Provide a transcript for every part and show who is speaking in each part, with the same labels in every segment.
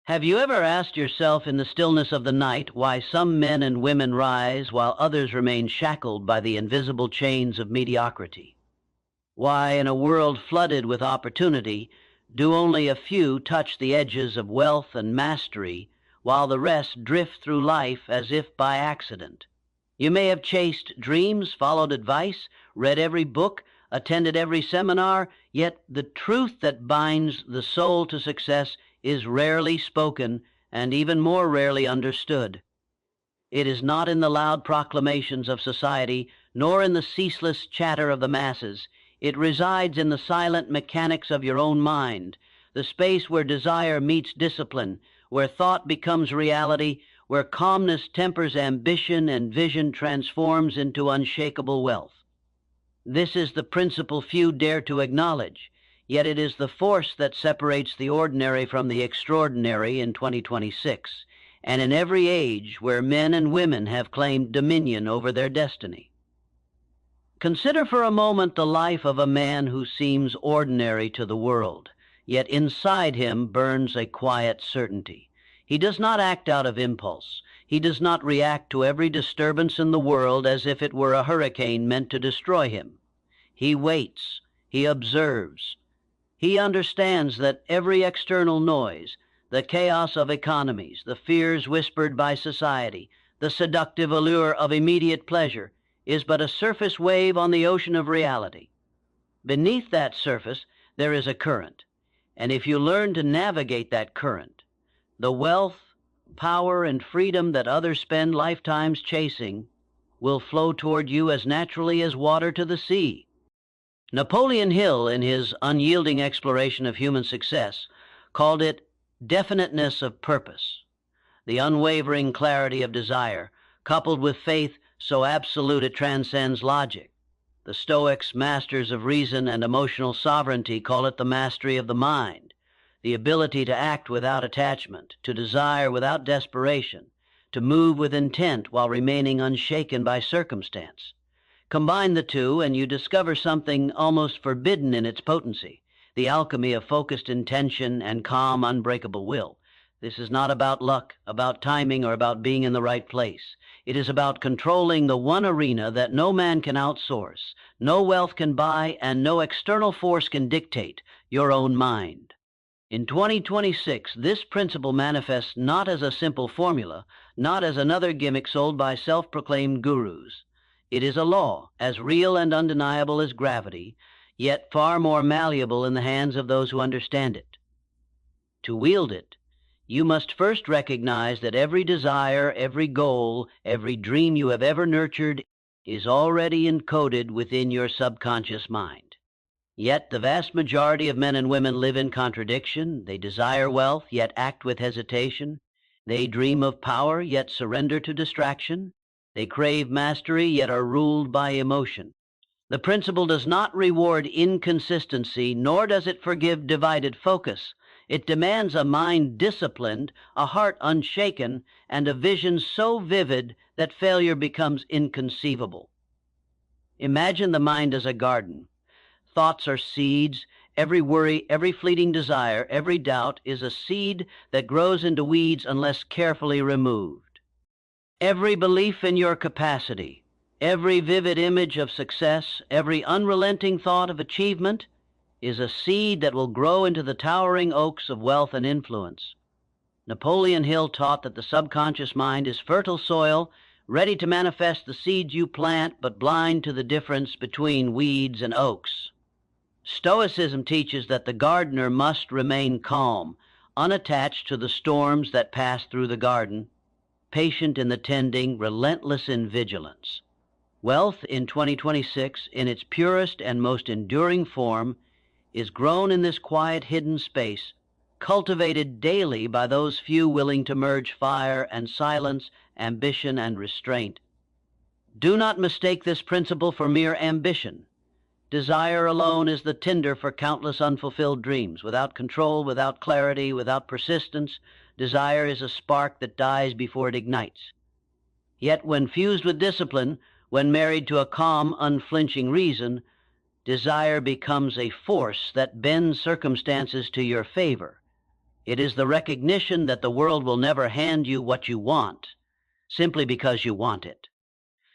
Speaker 1: Have you ever asked yourself in the stillness of the night why some men and women rise while others remain shackled by the invisible chains of mediocrity? Why, in a world flooded with opportunity, do only a few touch the edges of wealth and mastery while the rest drift through life as if by accident? You may have chased dreams, followed advice, read every book, attended every seminar, yet the truth that binds the soul to success is rarely spoken and even more rarely understood. It is not in the loud proclamations of society, nor in the ceaseless chatter of the masses. It resides in the silent mechanics of your own mind, the space where desire meets discipline, where thought becomes reality, where calmness tempers ambition and vision transforms into unshakable wealth. This is the principle few dare to acknowledge, yet it is the force that separates the ordinary from the extraordinary in 2026, and in every age where men and women have claimed dominion over their destiny. Consider for a moment the life of a man who seems ordinary to the world, yet inside him burns a quiet certainty. He does not act out of impulse. He does not react to every disturbance in the world as if it were a hurricane meant to destroy him. He waits. He observes. He understands that every external noise, the chaos of economies, the fears whispered by society, the seductive allure of immediate pleasure, is but a surface wave on the ocean of reality. Beneath that surface, there is a current, and if you learn to navigate that current, the wealth, power, and freedom that others spend lifetimes chasing will flow toward you as naturally as water to the sea. Napoleon Hill, in his unyielding exploration of human success, called it definiteness of purpose, the unwavering clarity of desire, coupled with faith so absolute it transcends logic. The Stoics, masters of reason and emotional sovereignty, call it the mastery of the mind, the ability to act without attachment, to desire without desperation, to move with intent while remaining unshaken by circumstance. Combine the two, and you discover something almost forbidden in its potency, the alchemy of focused intention and calm, unbreakable will. This is not about luck, about timing, or about being in the right place. It is about controlling the one arena that no man can outsource, no wealth can buy, and no external force can dictate: your own mind. In 2026, this principle manifests not as a simple formula, not as another gimmick sold by self-proclaimed gurus. It is a law, as real and undeniable as gravity, yet far more malleable in the hands of those who understand it. To wield it, you must first recognize that every desire, every goal, every dream you have ever nurtured is already encoded within your subconscious mind. Yet the vast majority of men and women live in contradiction. They desire wealth, yet act with hesitation. They dream of power, yet surrender to distraction. They crave mastery, yet are ruled by emotion. The principle does not reward inconsistency, nor does it forgive divided focus. It demands a mind disciplined, a heart unshaken, and a vision so vivid that failure becomes inconceivable. Imagine the mind as a garden. Thoughts are seeds. Every worry, every fleeting desire, every doubt is a seed that grows into weeds unless carefully removed. Every belief in your capacity, every vivid image of success, every unrelenting thought of achievement is a seed that will grow into the towering oaks of wealth and influence. Napoleon Hill taught that the subconscious mind is fertile soil, ready to manifest the seeds you plant, but blind to the difference between weeds and oaks. Stoicism teaches that the gardener must remain calm, unattached to the storms that pass through the garden, patient in the tending, relentless in vigilance. Wealth in 2026, in its purest and most enduring form, is grown in this quiet, hidden space, cultivated daily by those few willing to merge fire and silence, ambition and restraint. Do not mistake this principle for mere ambition. Desire alone is the tinder for countless unfulfilled dreams. Without control, without clarity, without persistence, desire is a spark that dies before it ignites. Yet when fused with discipline, when married to a calm, unflinching reason, desire becomes a force that bends circumstances to your favor. It is the recognition that the world will never hand you what you want simply because you want it.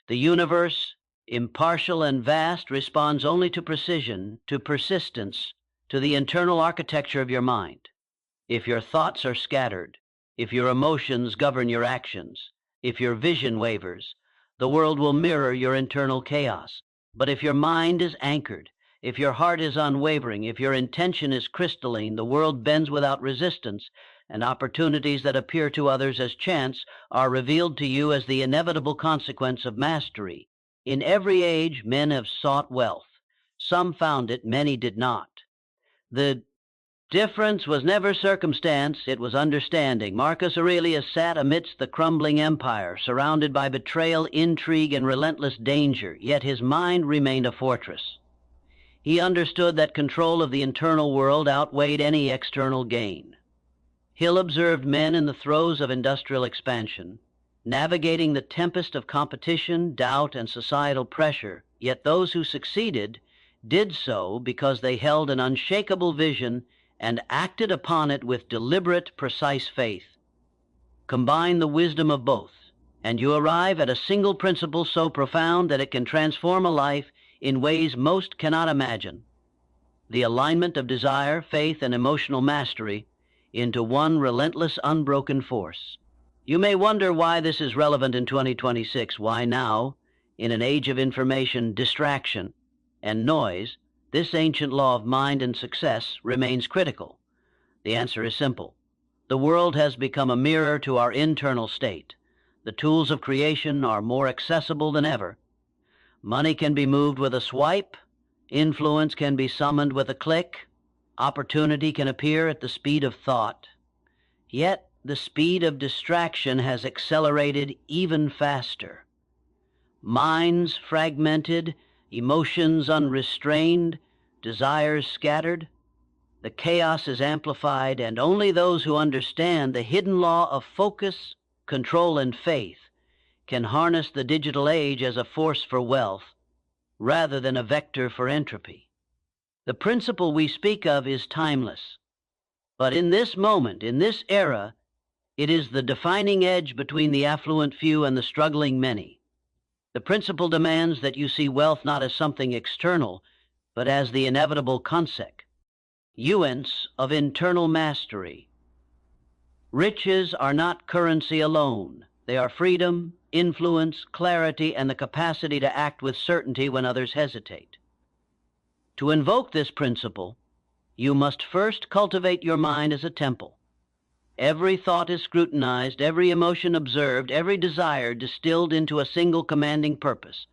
Speaker 1: The universe, impartial and vast, responds only to precision, to persistence, to the internal architecture of your mind. If your thoughts are scattered, if your emotions govern your actions, if your vision wavers, the world will mirror your internal chaos. But if your mind is anchored, if your heart is unwavering, if your intention is crystalline, the world bends without resistance, and opportunities that appear to others as chance are revealed to you as the inevitable consequence of mastery. In every age, men have sought wealth. Some found it, many did not. The difference was never circumstance, it was understanding. Marcus Aurelius sat amidst the crumbling empire, surrounded by betrayal, intrigue, and relentless danger, yet his mind remained a fortress. He understood that control of the internal world outweighed any external gain. Hill observed men in the throes of industrial expansion, navigating the tempest of competition, doubt, and societal pressure, yet those who succeeded did so because they held an unshakable vision and acted upon it with deliberate, precise faith. Combine the wisdom of both, and you arrive at a single principle so profound that it can transform a life in ways most cannot imagine: the alignment of desire, faith, and emotional mastery into one relentless, unbroken force. You may wonder why this is relevant in 2026, why now, in an age of information, distraction, and noise, this ancient law of mind and success remains critical. The answer is simple. The world has become a mirror to our internal state. The tools of creation are more accessible than ever. Money can be moved with a swipe, influence can be summoned with a click, opportunity can appear at the speed of thought. Yet the speed of distraction has accelerated even faster. Minds fragmented, emotions unrestrained, desires scattered. The chaos is amplified, and only those who understand the hidden law of focus, control, and faith can harness the digital age as a force for wealth rather than a vector for entropy. The principle we speak of is timeless, but in this moment, in this era, it is the defining edge between the affluent few and the struggling many. The principle demands that you see wealth not as something external, but as the inevitable consequence of internal mastery. Riches are not currency alone. They are freedom, influence, clarity, and the capacity to act with certainty when others hesitate. To invoke this principle, you must first cultivate your mind as a temple. Every thought is scrutinized, every emotion observed, every desire distilled into a single commanding purpose.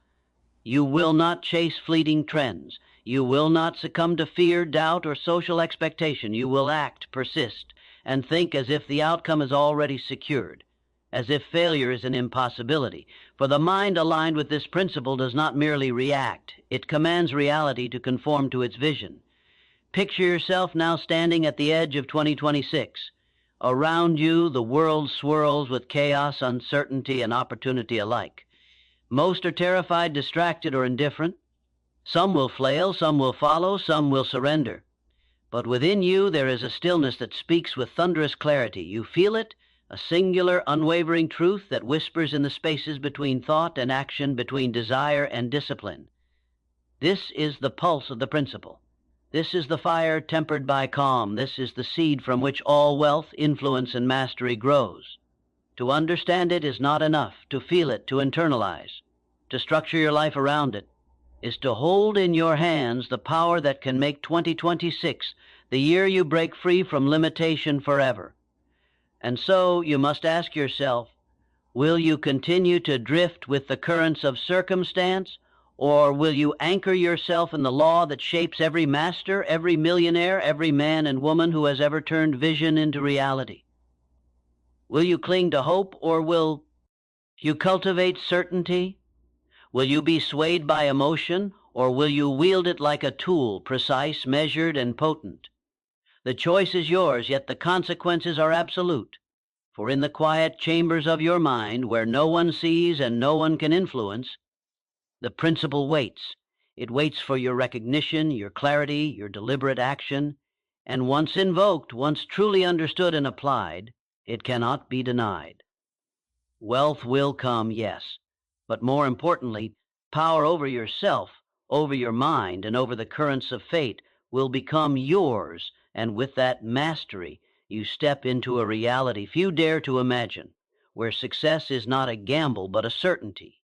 Speaker 1: You will not chase fleeting trends. You will not succumb to fear, doubt, or social expectation. You will act, persist, and think as if the outcome is already secured, as if failure is an impossibility. For the mind aligned with this principle does not merely react. It commands reality to conform to its vision. Picture yourself now standing at the edge of 2026. Around you, the world swirls with chaos, uncertainty, and opportunity alike. Most are terrified, distracted, or indifferent. Some will flail, some will follow, some will surrender. But within you there is a stillness that speaks with thunderous clarity. You feel it, a singular, unwavering truth that whispers in the spaces between thought and action, between desire and discipline. This is the pulse of the principle. This is the fire tempered by calm. This is the seed from which all wealth, influence, and mastery grows. To understand it is not enough. To feel it, to internalize, to structure your life around it, is to hold in your hands the power that can make 2026 the year you break free from limitation forever. And so you must ask yourself, will you continue to drift with the currents of circumstance, or will you anchor yourself in the law that shapes every master, every millionaire, every man and woman who has ever turned vision into reality? Will you cling to hope, or will you cultivate certainty? Will you be swayed by emotion, or will you wield it like a tool, precise, measured, and potent? The choice is yours, yet the consequences are absolute. For in the quiet chambers of your mind, where no one sees and no one can influence, the principle waits. It waits for your recognition, your clarity, your deliberate action, and once invoked, once truly understood and applied, it cannot be denied. Wealth will come, yes, but more importantly, power over yourself, over your mind, and over the currents of fate will become yours, and with that mastery, you step into a reality few dare to imagine, where success is not a gamble but a certainty.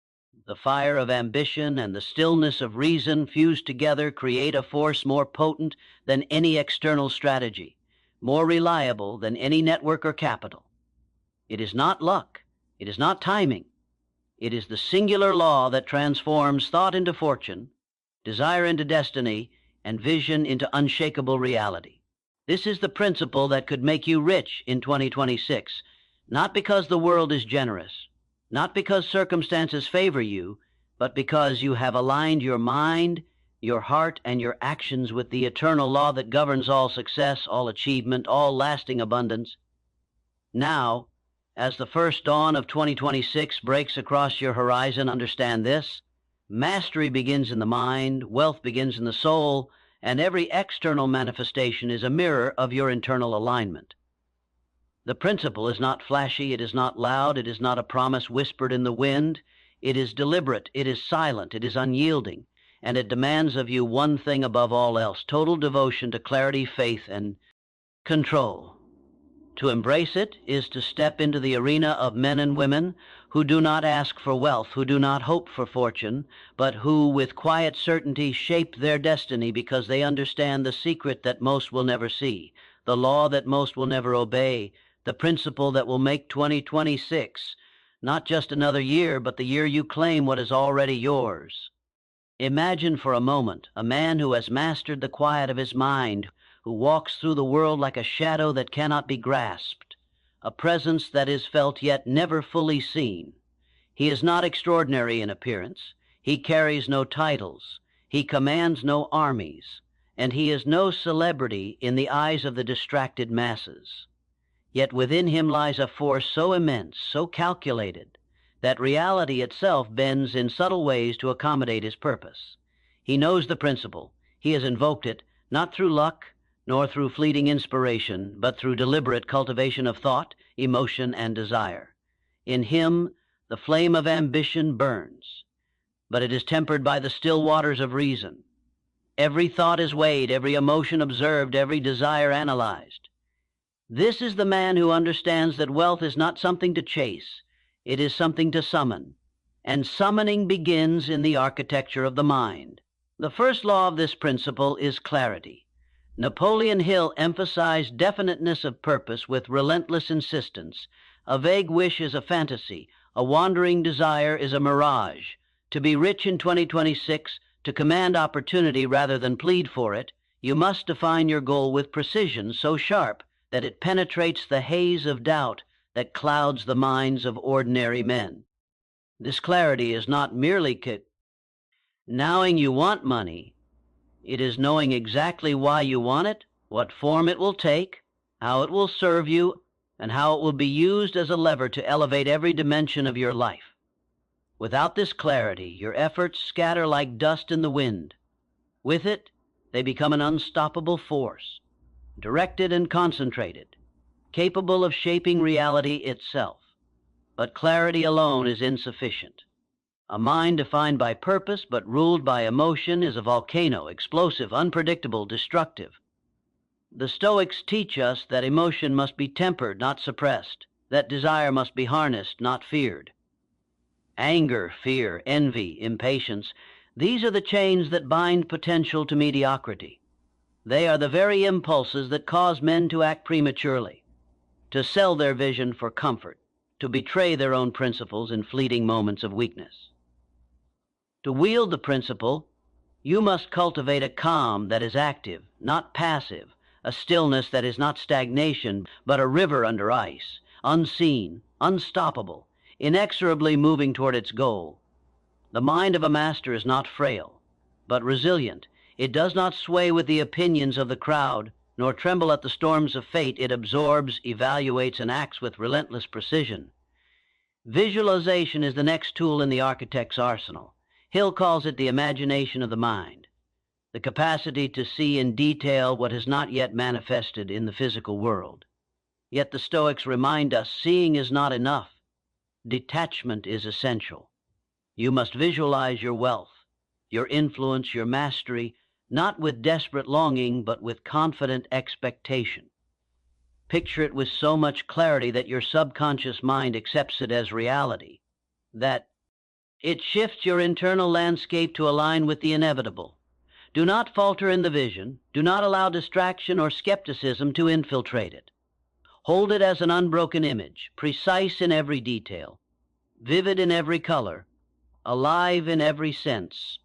Speaker 1: The fire of ambition and the stillness of reason fused together create a force more potent than any external strategy, more reliable than any network or capital. It is not luck. It is not timing. It is the singular law that transforms thought into fortune, desire into destiny, and vision into unshakable reality. This is the principle that could make you rich in 2026, not because the world is generous, not because circumstances favor you, but because you have aligned your mind, your heart, and your actions with the eternal law that governs all success, all achievement, all lasting abundance. Now, as the first dawn of 2026 breaks across your horizon, understand this: mastery begins in the mind, wealth begins in the soul, and every external manifestation is a mirror of your internal alignment. The principle is not flashy, it is not loud, it is not a promise whispered in the wind. It is deliberate, it is silent, it is unyielding, and it demands of you one thing above all else: total devotion to clarity, faith, and control. To embrace it is to step into the arena of men and women who do not ask for wealth, who do not hope for fortune, but who, with quiet certainty, shape their destiny because they understand the secret that most will never see, the law that most will never obey, the principle that will make 2026 not just another year, but the year you claim what is already yours. Imagine for a moment a man who has mastered the quiet of his mind, who walks through the world like a shadow that cannot be grasped, a presence that is felt yet never fully seen. He is not extraordinary in appearance. He carries no titles. He commands no armies. And he is no celebrity in the eyes of the distracted masses. Yet within him lies a force so immense, so calculated, that reality itself bends in subtle ways to accommodate his purpose. He knows the principle. He has invoked it, not through luck, nor through fleeting inspiration, but through deliberate cultivation of thought, emotion, and desire. In him, the flame of ambition burns, but it is tempered by the still waters of reason. Every thought is weighed, every emotion observed, every desire analyzed. This is the man who understands that wealth is not something to chase, it is something to summon, and summoning begins in the architecture of the mind. The first law of this principle is clarity. Napoleon Hill emphasized definiteness of purpose with relentless insistence. A vague wish is a fantasy. A wandering desire is a mirage. To be rich in 2026, to command opportunity rather than plead for it, you must define your goal with precision so sharp that it penetrates the haze of doubt that clouds the minds of ordinary men. This clarity is not merely knowing you want money. It is knowing exactly why you want it, what form it will take, how it will serve you, and how it will be used as a lever to elevate every dimension of your life. Without this clarity, your efforts scatter like dust in the wind. With it, they become an unstoppable force, directed and concentrated, capable of shaping reality itself. But clarity alone is insufficient. A mind defined by purpose but ruled by emotion is a volcano, explosive, unpredictable, destructive. The Stoics teach us that emotion must be tempered, not suppressed, that desire must be harnessed, not feared. Anger, fear, envy, impatience, these are the chains that bind potential to mediocrity. They are the very impulses that cause men to act prematurely, to sell their vision for comfort, to betray their own principles in fleeting moments of weakness. To wield the principle, you must cultivate a calm that is active, not passive, a stillness that is not stagnation, but a river under ice, unseen, unstoppable, inexorably moving toward its goal. The mind of a master is not frail, but resilient. It does not sway with the opinions of the crowd, nor tremble at the storms of fate. It absorbs, evaluates, and acts with relentless precision. Visualization is the next tool in the architect's arsenal. Hill calls it the imagination of the mind. the capacity to see in detail what has not yet manifested in the physical world. Yet the Stoics remind us seeing is not enough. Detachment is essential. You must visualize your wealth, your influence, your mastery, not with desperate longing, but with confident expectation. Picture it with so much clarity that your subconscious mind accepts it as reality, that it shifts your internal landscape to align with the inevitable. Do not falter in the vision. Do not allow distraction or skepticism to infiltrate it. Hold it as an unbroken image, precise in every detail, vivid in every color, alive in every sense.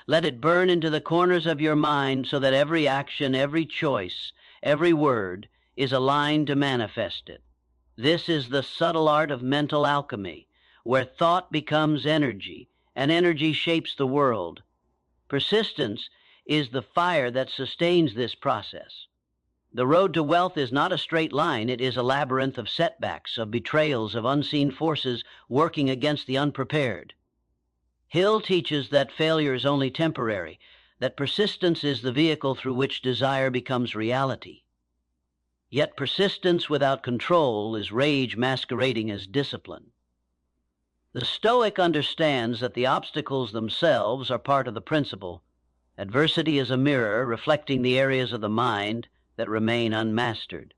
Speaker 1: Let it burn into the corners of your mind so that every action, every choice, every word is aligned to manifest it. This is the subtle art of mental alchemy, where thought becomes energy, and energy shapes the world. Persistence is the fire that sustains this process. The road to wealth is not a straight line. It is a labyrinth of setbacks, of betrayals, of unseen forces working against the unprepared. Hill teaches that failure is only temporary, that persistence is the vehicle through which desire becomes reality. Yet persistence without control is rage masquerading as discipline. The Stoic understands that the obstacles themselves are part of the principle. Adversity is a mirror reflecting the areas of the mind that remain unmastered.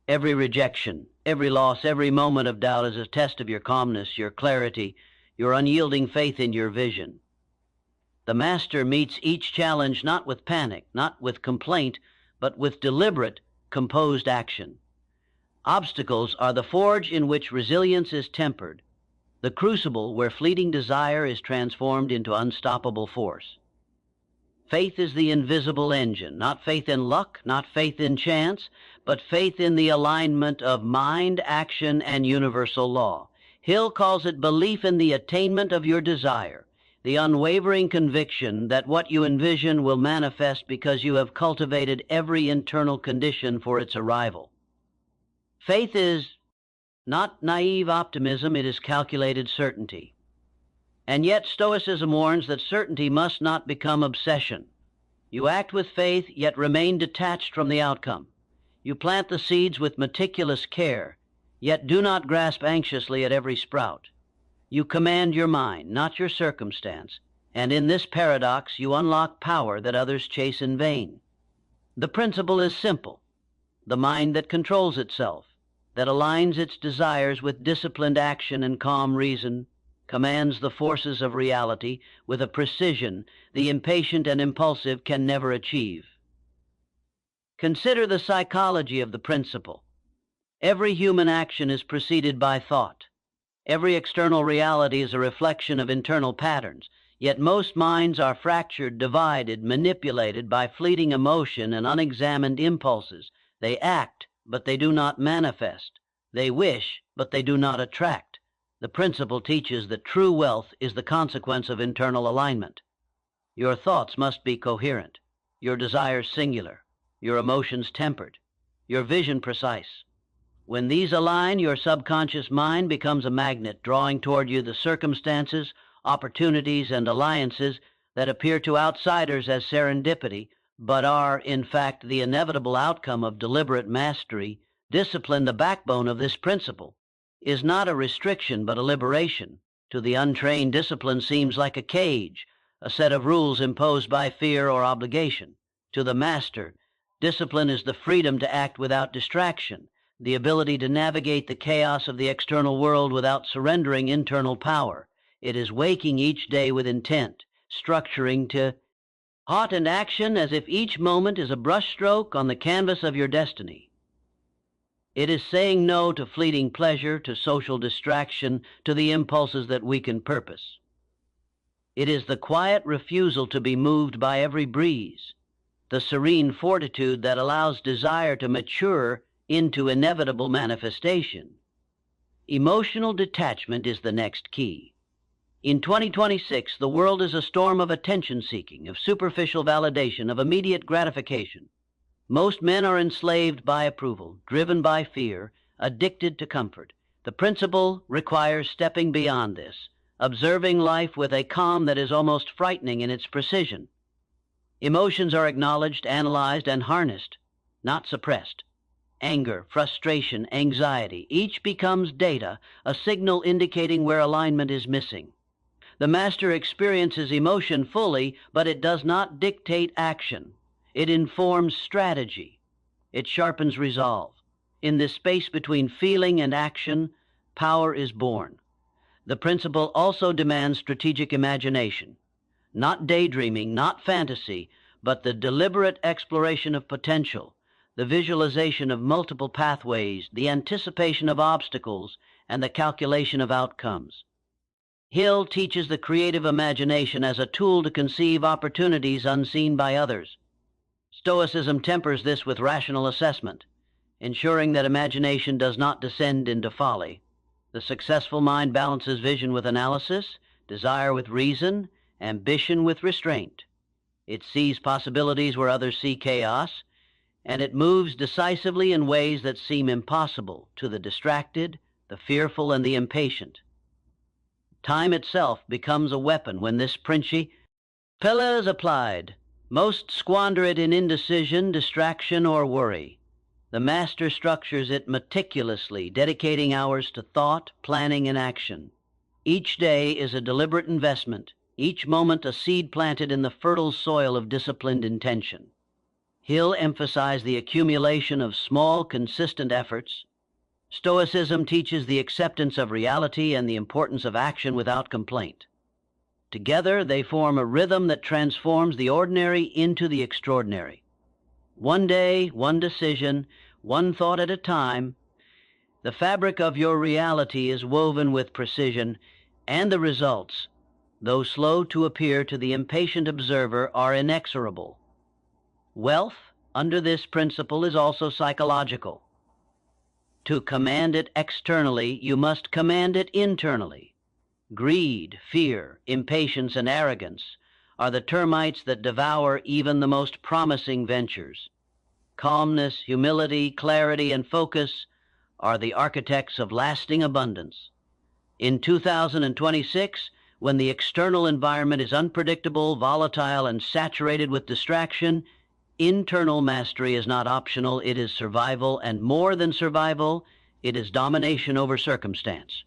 Speaker 1: Every rejection, every loss, every moment of doubt is a test of your calmness, your clarity, your unyielding faith in your vision. The master meets each challenge not with panic, not with complaint, but with deliberate, composed action. Obstacles are the forge in which resilience is tempered, the crucible where fleeting desire is transformed into unstoppable force. Faith is the invisible engine, not faith in luck, not faith in chance, but faith in the alignment of mind, action, and universal law. Hill calls it belief in the attainment of your desire, the unwavering conviction that what you envision will manifest because you have cultivated every internal condition for its arrival. Faith is not naive optimism, it is calculated certainty. And yet Stoicism warns that certainty must not become obsession. You act with faith, yet remain detached from the outcome. You plant the seeds with meticulous care, yet do not grasp anxiously at every sprout. You command your mind, not your circumstance, and in this paradox you unlock power that others chase in vain. The principle is simple. The mind that controls itself, that aligns its desires with disciplined action and calm reason, commands the forces of reality with a precision the impatient and impulsive can never achieve. Consider the psychology of the principle. Every human action is preceded by thought. Every external reality is a reflection of internal patterns, yet most minds are fractured, divided, manipulated by fleeting emotion and unexamined impulses. They act, but they do not manifest. They wish, but they do not attract. The principle teaches that true wealth is the consequence of internal alignment. Your thoughts must be coherent, your desires singular, your emotions tempered, your vision precise. When these align, your subconscious mind becomes a magnet, drawing toward you the circumstances, opportunities, and alliances that appear to outsiders as serendipity, but are, in fact, the inevitable outcome of deliberate mastery. Discipline, the backbone of this principle, is not a restriction but a liberation. To the untrained, discipline seems like a cage, a set of rules imposed by fear or obligation. To the master, discipline is the freedom to act without distraction, the ability to navigate the chaos of the external world without surrendering internal power. It is waking each day with intent, structuring to thought and action as if each moment is a brushstroke on the canvas of your destiny. It is saying no to fleeting pleasure, to social distraction, to the impulses that weaken purpose. It is the quiet refusal to be moved by every breeze, the serene fortitude that allows desire to mature into inevitable manifestation. Emotional detachment is the next key. In 2026, the world is a storm of attention-seeking, of superficial validation, of immediate gratification. Most men are enslaved by approval, driven by fear, addicted to comfort. The principle requires stepping beyond this, observing life with a calm that is almost frightening in its precision. Emotions are acknowledged, analyzed, and harnessed, not suppressed. Anger, frustration, anxiety, each becomes data, a signal indicating where alignment is missing. The master experiences emotion fully, but it does not dictate action. It informs strategy. It sharpens resolve. In this space between feeling and action, power is born. The principle also demands strategic imagination. Not daydreaming, not fantasy, but the deliberate exploration of potential, the visualization of multiple pathways, the anticipation of obstacles, and the calculation of outcomes. Hill teaches the creative imagination as a tool to conceive opportunities unseen by others. Stoicism tempers this with rational assessment, ensuring that imagination does not descend into folly. The successful mind balances vision with analysis, desire with reason, ambition with restraint. It sees possibilities where others see chaos, and it moves decisively in ways that seem impossible to the distracted, the fearful, and the impatient. Time itself becomes a weapon when this principle is applied. Most squander it in indecision, distraction, or worry. The master structures it meticulously, dedicating hours to thought, planning, and action. Each day is a deliberate investment, each moment a seed planted in the fertile soil of disciplined intention. Hill emphasized the accumulation of small, consistent efforts. Stoicism teaches the acceptance of reality and the importance of action without complaint. Together, they form a rhythm that transforms the ordinary into the extraordinary. One day, one decision, one thought at a time, the fabric of your reality is woven with precision, and the results, though slow to appear to the impatient observer, are inexorable. Wealth, under this principle, is also psychological. To command it externally, you must command it internally. Greed, fear, impatience, and arrogance are the termites that devour even the most promising ventures. Calmness, humility, clarity, and focus are the architects of lasting abundance. In 2026, when the external environment is unpredictable, volatile, and saturated with distraction, internal mastery is not optional. It is survival, and more than survival, it is domination over circumstance.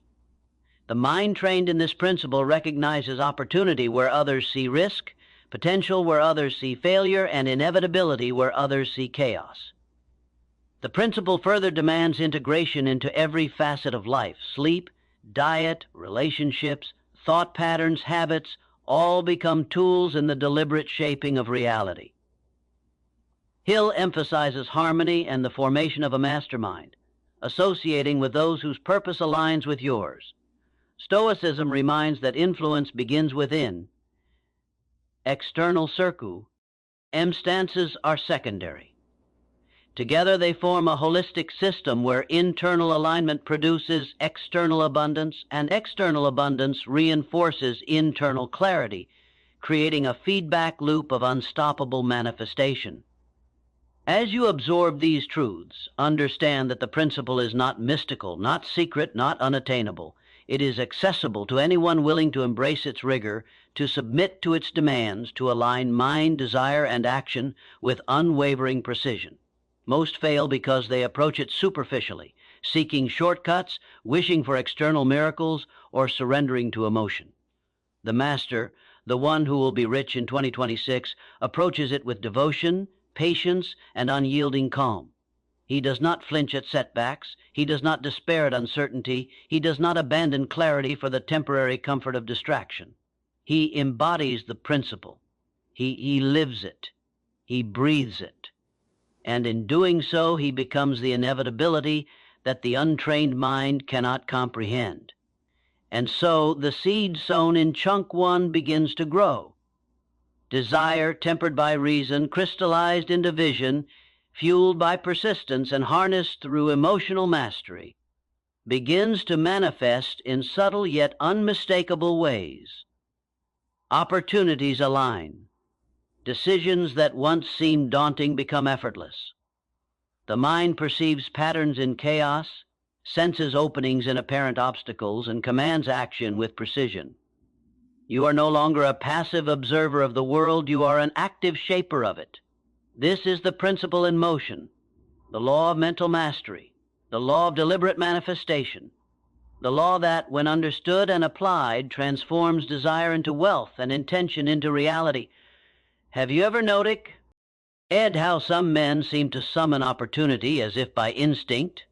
Speaker 1: The mind trained in this principle recognizes opportunity where others see risk, potential where others see failure, and inevitability where others see chaos. The principle further demands integration into every facet of life. Sleep, diet, relationships, thought patterns, habits, all become tools in the deliberate shaping of reality. Hill emphasizes harmony and the formation of a mastermind, associating with those whose purpose aligns with yours. Stoicism reminds that influence begins within. External circumstances are secondary. Together they form a holistic system where internal alignment produces external abundance, and external abundance reinforces internal clarity, creating a feedback loop of unstoppable manifestation. As you absorb these truths, understand that the principle is not mystical, not secret, not unattainable. It is accessible to anyone willing to embrace its rigor, to submit to its demands, to align mind, desire, and action with unwavering precision. Most fail because they approach it superficially, seeking shortcuts, wishing for external miracles, or surrendering to emotion. The master, the one who will be rich in 2026, approaches it with devotion, patience, and unyielding calm. He does not flinch at setbacks. He does not despair at uncertainty. He does not abandon clarity for the temporary comfort of distraction. He embodies the principle. He lives it. He breathes it. And in doing so, he becomes the inevitability that the untrained mind cannot comprehend. And so the seed sown in chunk one begins to grow. Desire, tempered by reason, crystallized into vision, fueled by persistence and harnessed through emotional mastery, begins to manifest in subtle yet unmistakable ways. Opportunities align. Decisions that once seemed daunting become effortless. The mind perceives patterns in chaos, senses openings in apparent obstacles, and commands action with precision. You are no longer a passive observer of the world, you are an active shaper of it. This is the principle in motion, the law of mental mastery, the law of deliberate manifestation, the law that, when understood and applied, transforms desire into wealth and intention into reality. Have you ever noticed how some men seem to summon opportunity as if by instinct,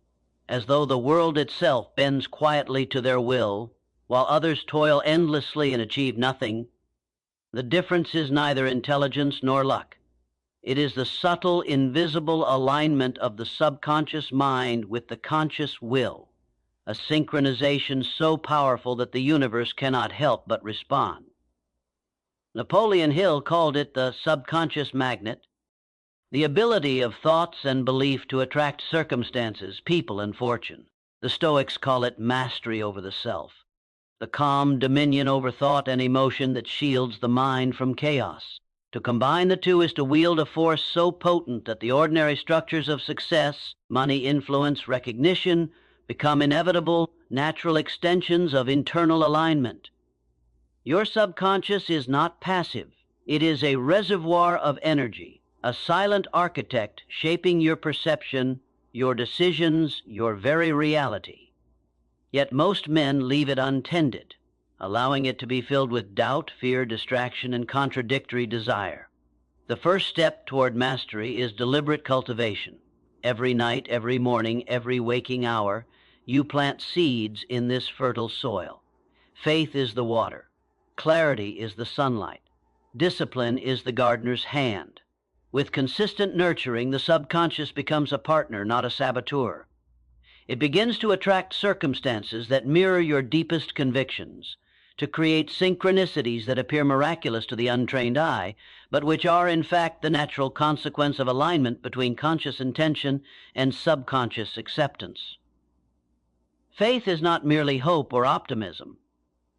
Speaker 1: as though the world itself bends quietly to their will, while others toil endlessly and achieve nothing? The difference is neither intelligence nor luck. It is the subtle, invisible alignment of the subconscious mind with the conscious will, a synchronization so powerful that the universe cannot help but respond. Napoleon Hill called it the subconscious magnet, the ability of thoughts and belief to attract circumstances, people, and fortune. The Stoics call it mastery over the self, the calm dominion over thought and emotion that shields the mind from chaos. To combine the two is to wield a force so potent that the ordinary structures of success, money, influence, recognition, become inevitable, natural extensions of internal alignment. Your subconscious is not passive. It is a reservoir of energy, a silent architect shaping your perception, your decisions, your very reality. Yet most men leave it untended, allowing it to be filled with doubt, fear, distraction, and contradictory desire. The first step toward mastery is deliberate cultivation. Every night, every morning, every waking hour, you plant seeds in this fertile soil. Faith is the water. Clarity is the sunlight. Discipline is the gardener's hand. With consistent nurturing, the subconscious becomes a partner, not a saboteur. It begins to attract circumstances that mirror your deepest convictions, to create synchronicities that appear miraculous to the untrained eye, but which are in fact the natural consequence of alignment between conscious intention and subconscious acceptance. Faith is not merely hope or optimism.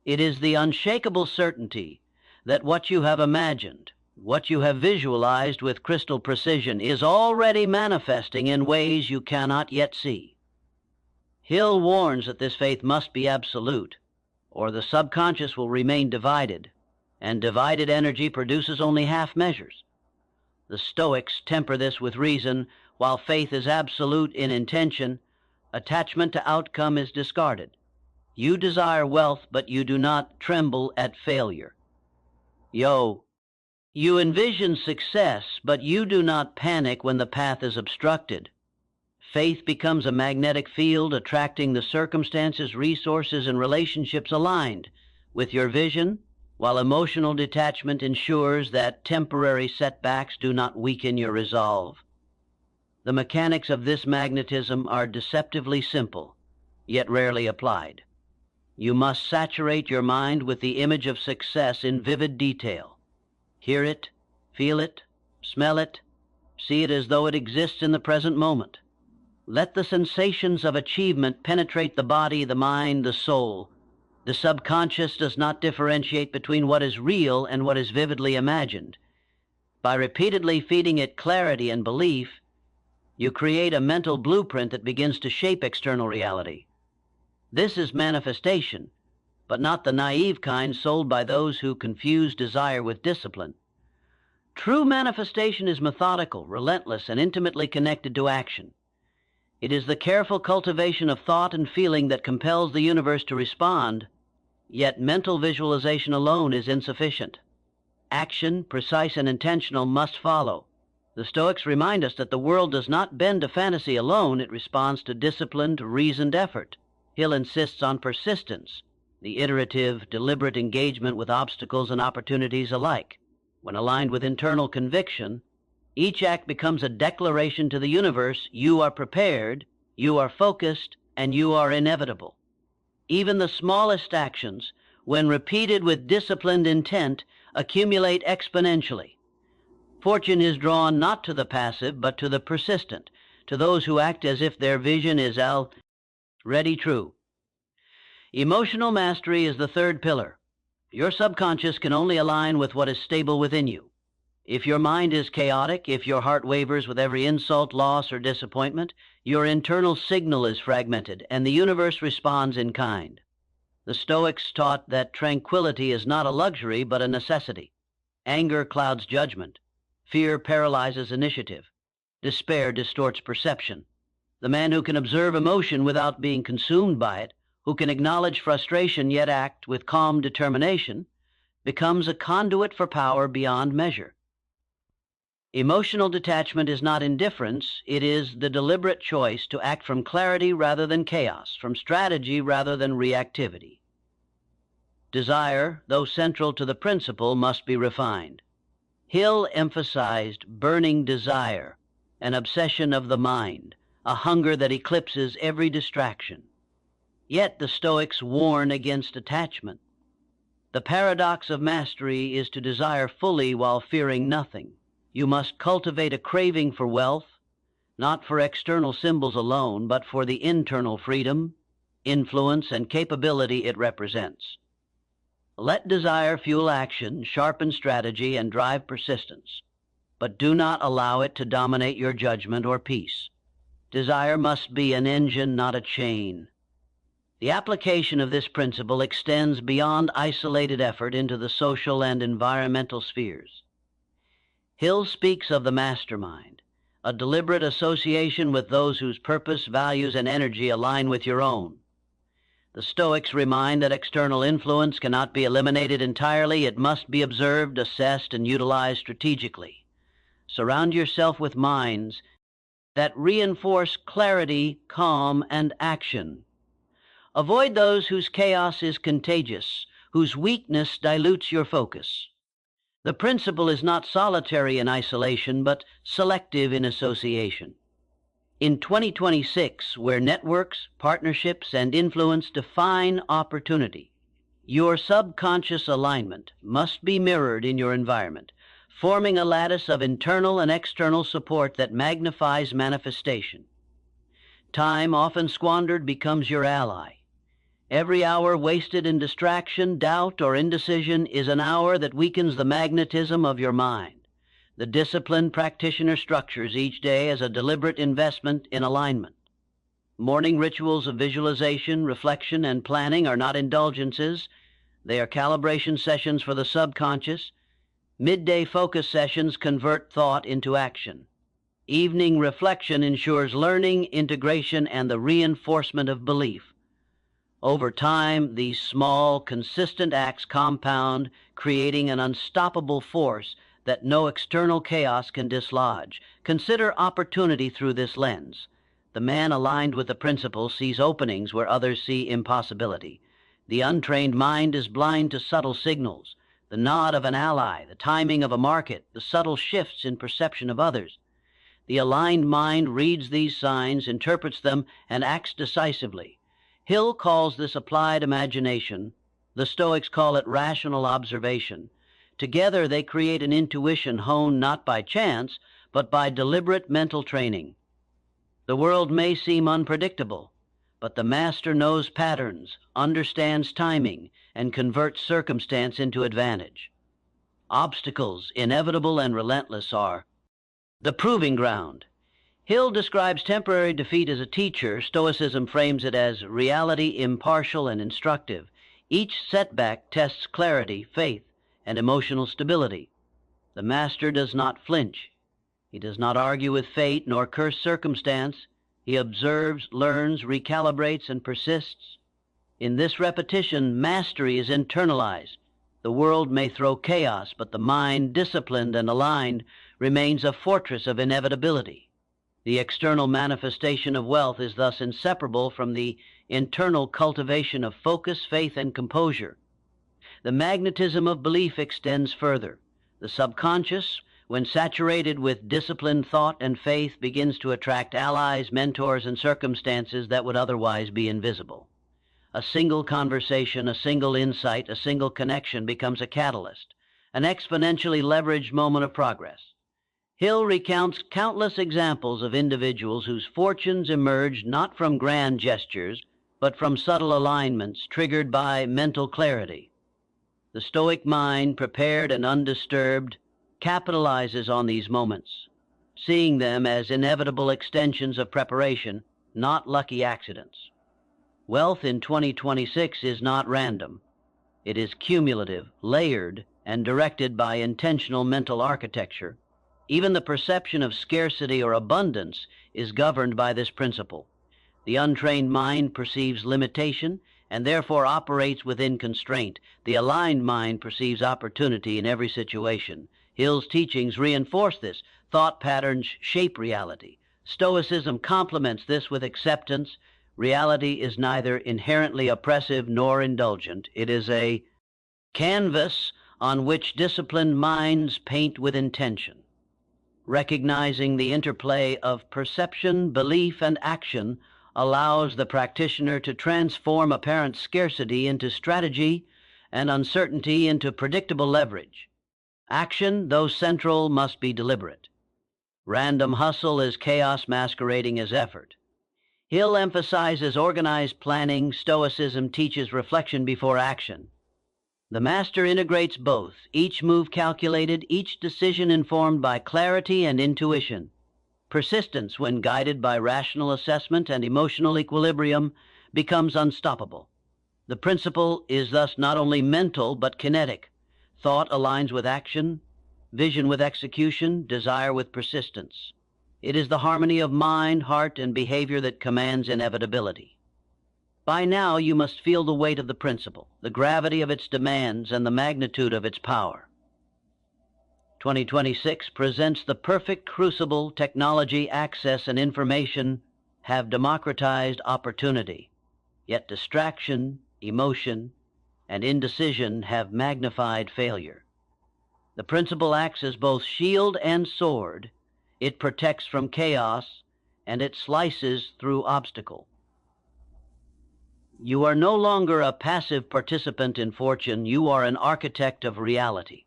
Speaker 1: It is the unshakable certainty that what you have imagined, what you have visualized with crystal precision, is already manifesting in ways you cannot yet see. Hill warns that this faith must be absolute, or the subconscious will remain divided, and divided energy produces only half measures. The Stoics temper this with reason. While faith is absolute in intention, attachment to outcome is discarded. You desire wealth, but you do not tremble at failure. You envision success, but you do not panic when the path is obstructed. Faith becomes a magnetic field, attracting the circumstances, resources, and relationships aligned with your vision, while emotional detachment ensures that temporary setbacks do not weaken your resolve. The mechanics of this magnetism are deceptively simple, yet rarely applied. You must saturate your mind with the image of success in vivid detail. Hear it, feel it, smell it, see it as though it exists in the present moment. Let the sensations of achievement penetrate the body, the mind, the soul. The subconscious does not differentiate between what is real and what is vividly imagined. By repeatedly feeding it clarity and belief, you create a mental blueprint that begins to shape external reality. This is manifestation, but not the naive kind sold by those who confuse desire with discipline. True manifestation is methodical, relentless, and intimately connected to action. It is the careful cultivation of thought and feeling that compels the universe to respond, yet mental visualization alone is insufficient. Action, precise and intentional, must follow. The Stoics remind us that the world does not bend to fantasy alone, it responds to disciplined, reasoned effort. Hill insists on persistence, the iterative, deliberate engagement with obstacles and opportunities alike. When aligned with internal conviction, each act becomes a declaration to the universe: you are prepared, you are focused, and you are inevitable. Even the smallest actions, when repeated with disciplined intent, accumulate exponentially. Fortune is drawn not to the passive, but to the persistent, to those who act as if their vision is already true. Emotional mastery is the third pillar. Your subconscious can only align with what is stable within you. If your mind is chaotic, if your heart wavers with every insult, loss, or disappointment, your internal signal is fragmented, and the universe responds in kind. The Stoics taught that tranquility is not a luxury but a necessity. Anger clouds judgment. Fear paralyzes initiative. Despair distorts perception. The man who can observe emotion without being consumed by it, who can acknowledge frustration yet act with calm determination, becomes a conduit for power beyond measure. Emotional detachment is not indifference, it is the deliberate choice to act from clarity rather than chaos, from strategy rather than reactivity. Desire, though central to the principle, must be refined. Hill emphasized burning desire, an obsession of the mind, a hunger that eclipses every distraction. Yet the Stoics warn against attachment. The paradox of mastery is to desire fully while fearing nothing. You must cultivate a craving for wealth, not for external symbols alone, but for the internal freedom, influence, and capability it represents. Let desire fuel action, sharpen strategy, and drive persistence, but do not allow it to dominate your judgment or peace. Desire must be an engine, not a chain. The application of this principle extends beyond isolated effort into the social and environmental spheres. Hill speaks of the mastermind, a deliberate association with those whose purpose, values, and energy align with your own. The Stoics remind that external influence cannot be eliminated entirely. It must be observed, assessed, and utilized strategically. Surround yourself with minds that reinforce clarity, calm, and action. Avoid those whose chaos is contagious, whose weakness dilutes your focus. The principle is not solitary in isolation, but selective in association. In 2026, where networks, partnerships, and influence define opportunity, your subconscious alignment must be mirrored in your environment, forming a lattice of internal and external support that magnifies manifestation. Time often squandered becomes your ally. Every hour wasted in distraction, doubt, or indecision is an hour that weakens the magnetism of your mind. The disciplined practitioner structures each day as a deliberate investment in alignment. Morning rituals of visualization, reflection, and planning are not indulgences. They are calibration sessions for the subconscious. Midday focus sessions convert thought into action. Evening reflection ensures learning, integration, and the reinforcement of belief. Over time, these small, consistent acts compound, creating an unstoppable force that no external chaos can dislodge. Consider opportunity through this lens. The man aligned with the principle sees openings where others see impossibility. The untrained mind is blind to subtle signals, the nod of an ally, the timing of a market, the subtle shifts in perception of others. The aligned mind reads these signs, interprets them, and acts decisively. Hill calls this applied imagination. The Stoics call it rational observation. Together they create an intuition honed not by chance, but by deliberate mental training. The world may seem unpredictable, but the master knows patterns, understands timing, and converts circumstance into advantage. Obstacles, inevitable and relentless, are the proving ground. Hill describes temporary defeat as a teacher. Stoicism frames it as reality, impartial and instructive. Each setback tests clarity, faith, and emotional stability. The master does not flinch. He does not argue with fate nor curse circumstance. He observes, learns, recalibrates, and persists. In this repetition, mastery is internalized. The world may throw chaos, but the mind, disciplined and aligned, remains a fortress of inevitability. The external manifestation of wealth is thus inseparable from the internal cultivation of focus, faith, and composure. The magnetism of belief extends further. The subconscious, when saturated with disciplined thought and faith, begins to attract allies, mentors, and circumstances that would otherwise be invisible. A single conversation, a single insight, a single connection becomes a catalyst, an exponentially leveraged moment of progress. Hill recounts countless examples of individuals whose fortunes emerged not from grand gestures, but from subtle alignments triggered by mental clarity. The Stoic mind, prepared and undisturbed, capitalizes on these moments, seeing them as inevitable extensions of preparation, not lucky accidents. Wealth in 2026 is not random. It is cumulative, layered, and directed by intentional mental architecture. Even the perception of scarcity or abundance is governed by this principle. The untrained mind perceives limitation and therefore operates within constraint. The aligned mind perceives opportunity in every situation. Hill's teachings reinforce this. Thought patterns shape reality. Stoicism complements this with acceptance. Reality is neither inherently oppressive nor indulgent. It is a canvas on which disciplined minds paint with intention. Recognizing the interplay of perception, belief, and action allows the practitioner to transform apparent scarcity into strategy and uncertainty into predictable leverage. Action, though central, must be deliberate. Random hustle is chaos masquerading as effort. Hill emphasizes organized planning. Stoicism teaches reflection before action. The master integrates both, each move calculated, each decision informed by clarity and intuition. Persistence, when guided by rational assessment and emotional equilibrium, becomes unstoppable. The principle is thus not only mental but kinetic. Thought aligns with action, vision with execution, desire with persistence. It is the harmony of mind, heart, and behavior that commands inevitability. By now you must feel the weight of the principle, the gravity of its demands, and the magnitude of its power. 2026 presents the perfect crucible. Technology, access, and information have democratized opportunity, yet distraction, emotion, and indecision have magnified failure. The principle acts as both shield and sword. It protects from chaos, and it slices through obstacle. You are no longer a passive participant in fortune. You are an architect of reality.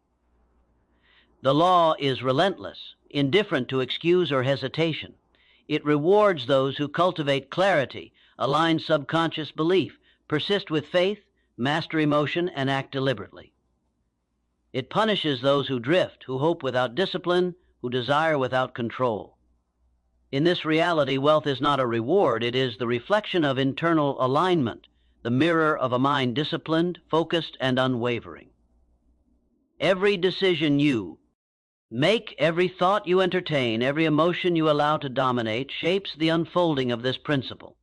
Speaker 1: The law is relentless, indifferent to excuse or hesitation. It rewards those who cultivate clarity, align subconscious belief, persist with faith, master emotion, and act deliberately. It punishes those who drift, who hope without discipline, who desire without control. In this reality, wealth is not a reward. It is the reflection of internal alignment, the mirror of a mind disciplined, focused, and unwavering. Every decision you make, every thought you entertain, every emotion you allow to dominate shapes the unfolding of this principle.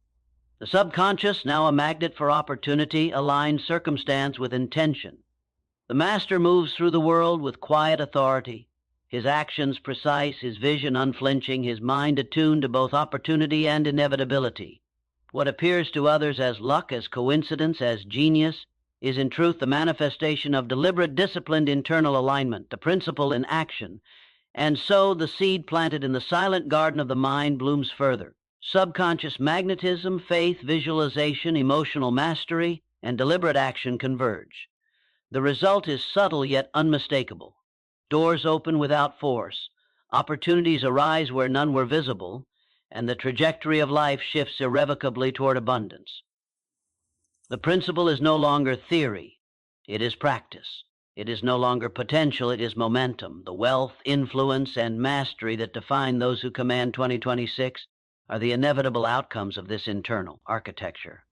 Speaker 1: The subconscious, now a magnet for opportunity, aligns circumstance with intention. The master moves through the world with quiet authority, his actions precise, his vision unflinching, his mind attuned to both opportunity and inevitability. What appears to others as luck, as coincidence, as genius, is in truth the manifestation of deliberate, disciplined internal alignment, the principle in action. And so the seed planted in the silent garden of the mind blooms further. Subconscious magnetism, faith, visualization, emotional mastery, and deliberate action converge. The result is subtle yet unmistakable. Doors open without force, opportunities arise where none were visible, and the trajectory of life shifts irrevocably toward abundance. The principle is no longer theory, it is practice. It is no longer potential, it is momentum. The wealth, influence, and mastery that define those who command 2026 are the inevitable outcomes of this internal architecture.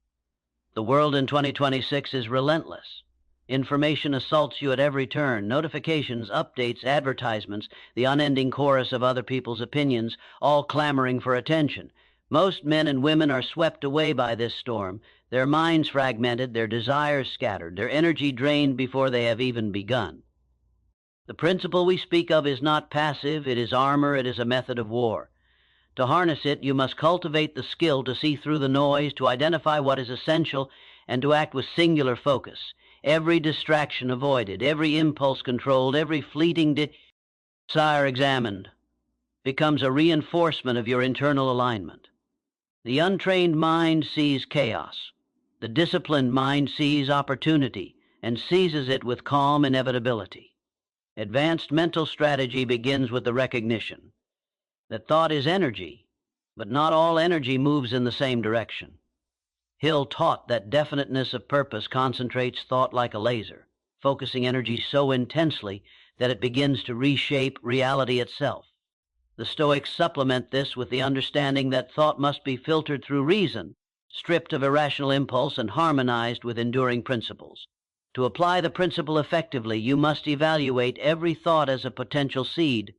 Speaker 1: The world in 2026 is relentless. Information assaults you at every turn. Notifications, updates, advertisements, the unending chorus of other people's opinions, all clamoring for attention. Most men and women are swept away by this storm, their minds fragmented, their desires scattered, their energy drained before they have even begun. The principle we speak of is not passive, it is armor, it is a method of war. To harness it, you must cultivate the skill to see through the noise, to identify what is essential, and to act with singular focus. Every distraction avoided, every impulse controlled, every fleeting desire examined becomes a reinforcement of your internal alignment. The untrained mind sees chaos. The disciplined mind sees opportunity and seizes it with calm inevitability. Advanced mental strategy begins with the recognition that thought is energy, but not all energy moves in the same direction. Hill taught that definiteness of purpose concentrates thought like a laser, focusing energy so intensely that it begins to reshape reality itself. The Stoics supplement this with the understanding that thought must be filtered through reason, stripped of irrational impulse and harmonized with enduring principles. To apply the principle effectively, you must evaluate every thought as a potential seed.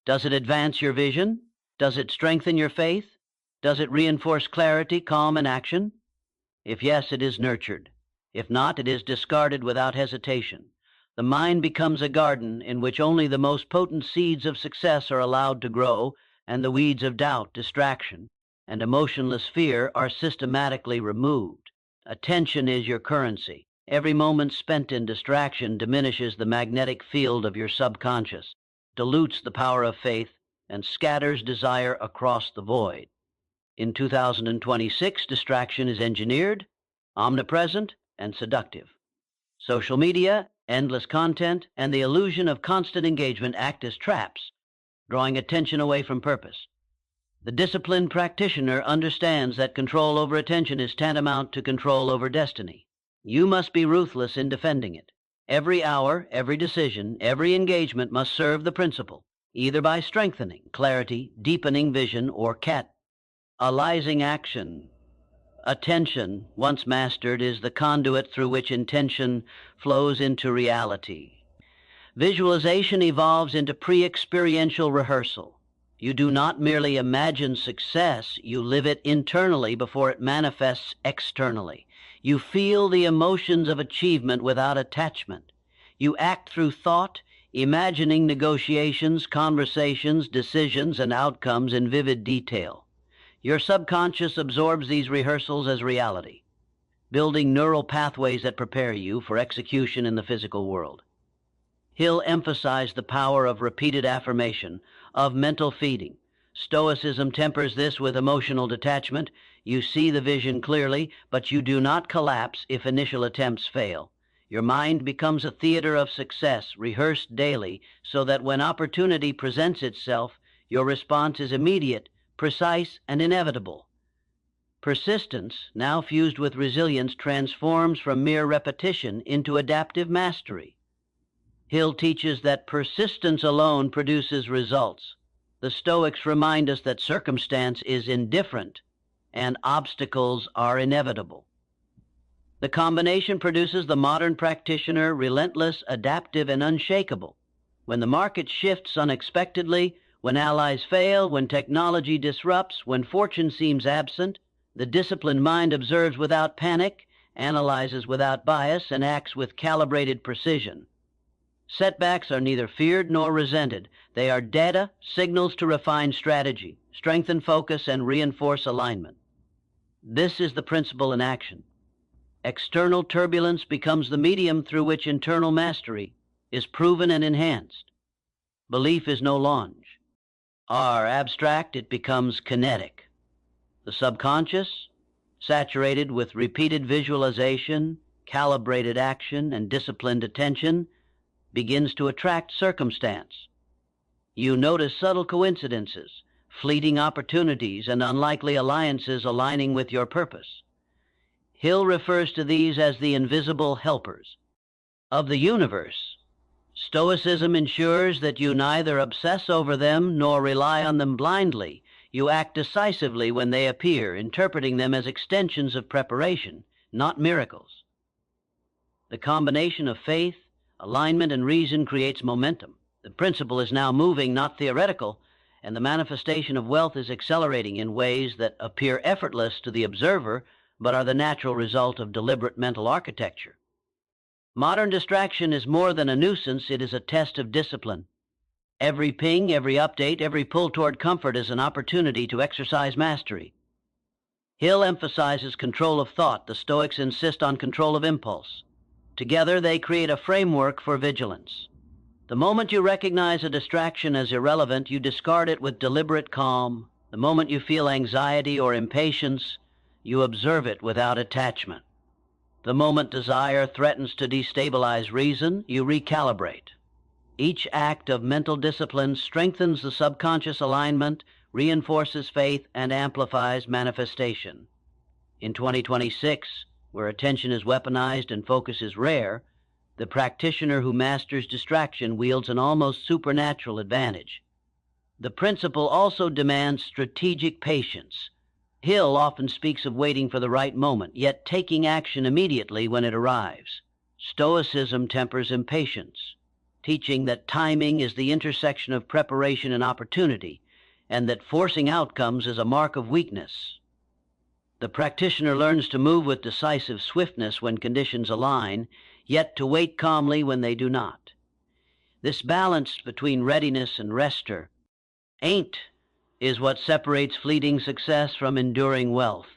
Speaker 1: Does it advance your vision? Does it strengthen your faith? Does it reinforce clarity, calm, and action? If yes, it is nurtured. If not, it is discarded without hesitation. The mind becomes a garden in which only the most potent seeds of success are allowed to grow, and the weeds of doubt, distraction, and emotionless fear are systematically removed. Attention is your currency. Every moment spent in distraction diminishes the magnetic field of your subconscious, dilutes the power of faith, and scatters desire across the void. In 2026, distraction is engineered, omnipresent, and seductive. Social media, endless content, and the illusion of constant engagement act as traps, drawing attention away from purpose. The disciplined practitioner understands that control over attention is tantamount to control over destiny. You must be ruthless in defending it. Every hour, every decision, every engagement must serve the principle, either by strengthening clarity, deepening vision, or catalyzing action. Attention, once mastered, is the conduit through which intention flows into reality. Visualization evolves into pre-experiential rehearsal. You do not merely imagine success, you live it internally before it manifests externally. You feel the emotions of achievement without attachment. You act through thought, imagining negotiations, conversations, decisions, and outcomes in vivid detail. Your subconscious absorbs these rehearsals as reality, building neural pathways that prepare you for execution in the physical world. Hill emphasized the power of repeated affirmation, of mental feeding. Stoicism tempers this with emotional detachment. You see the vision clearly, but you do not collapse if initial attempts fail. Your mind becomes a theater of success, rehearsed daily, so that when opportunity presents itself, your response is immediate, precise, and inevitable. Persistence, now fused with resilience, transforms from mere repetition into adaptive mastery. Hill teaches that persistence alone produces results. The Stoics remind us that circumstance is indifferent and obstacles are inevitable. The combination produces the modern practitioner, relentless, adaptive, and unshakable. When the market shifts unexpectedly, when allies fail, when technology disrupts, when fortune seems absent, the disciplined mind observes without panic, analyzes without bias, and acts with calibrated precision. Setbacks are neither feared nor resented. They are data, signals to refine strategy, strengthen focus, and reinforce alignment. This is the principle in action. External turbulence becomes the medium through which internal mastery is proven and enhanced. Belief is no launch. Abstract, it becomes kinetic. The subconscious, saturated with repeated visualization, calibrated action, and disciplined attention, begins to attract circumstance. You notice subtle coincidences, fleeting opportunities, and unlikely alliances aligning with your purpose. Hill refers to these as the invisible helpers of the universe. Stoicism ensures that you neither obsess over them nor rely on them blindly. You act decisively when they appear, interpreting them as extensions of preparation, not miracles. The combination of faith, alignment, and reason creates momentum. The principle is now moving, not theoretical, and the manifestation of wealth is accelerating in ways that appear effortless to the observer, but are the natural result of deliberate mental architecture. Modern distraction is more than a nuisance, it is a test of discipline. Every ping, every update, every pull toward comfort is an opportunity to exercise mastery. Hill emphasizes control of thought. The Stoics insist on control of impulse. Together, they create a framework for vigilance. The moment you recognize a distraction as irrelevant, you discard it with deliberate calm. The moment you feel anxiety or impatience, you observe it without attachment. The moment desire threatens to destabilize reason, you recalibrate. Each act of mental discipline strengthens the subconscious alignment, reinforces faith, and amplifies manifestation. In 2026, where attention is weaponized and focus is rare, the practitioner who masters distraction wields an almost supernatural advantage. The principle also demands strategic patience. Hill often speaks of waiting for the right moment, yet taking action immediately when it arrives. Stoicism tempers impatience, teaching that timing is the intersection of preparation and opportunity, and that forcing outcomes is a mark of weakness. The practitioner learns to move with decisive swiftness when conditions align, yet to wait calmly when they do not. This balance between readiness and rester is what separates fleeting success from enduring wealth.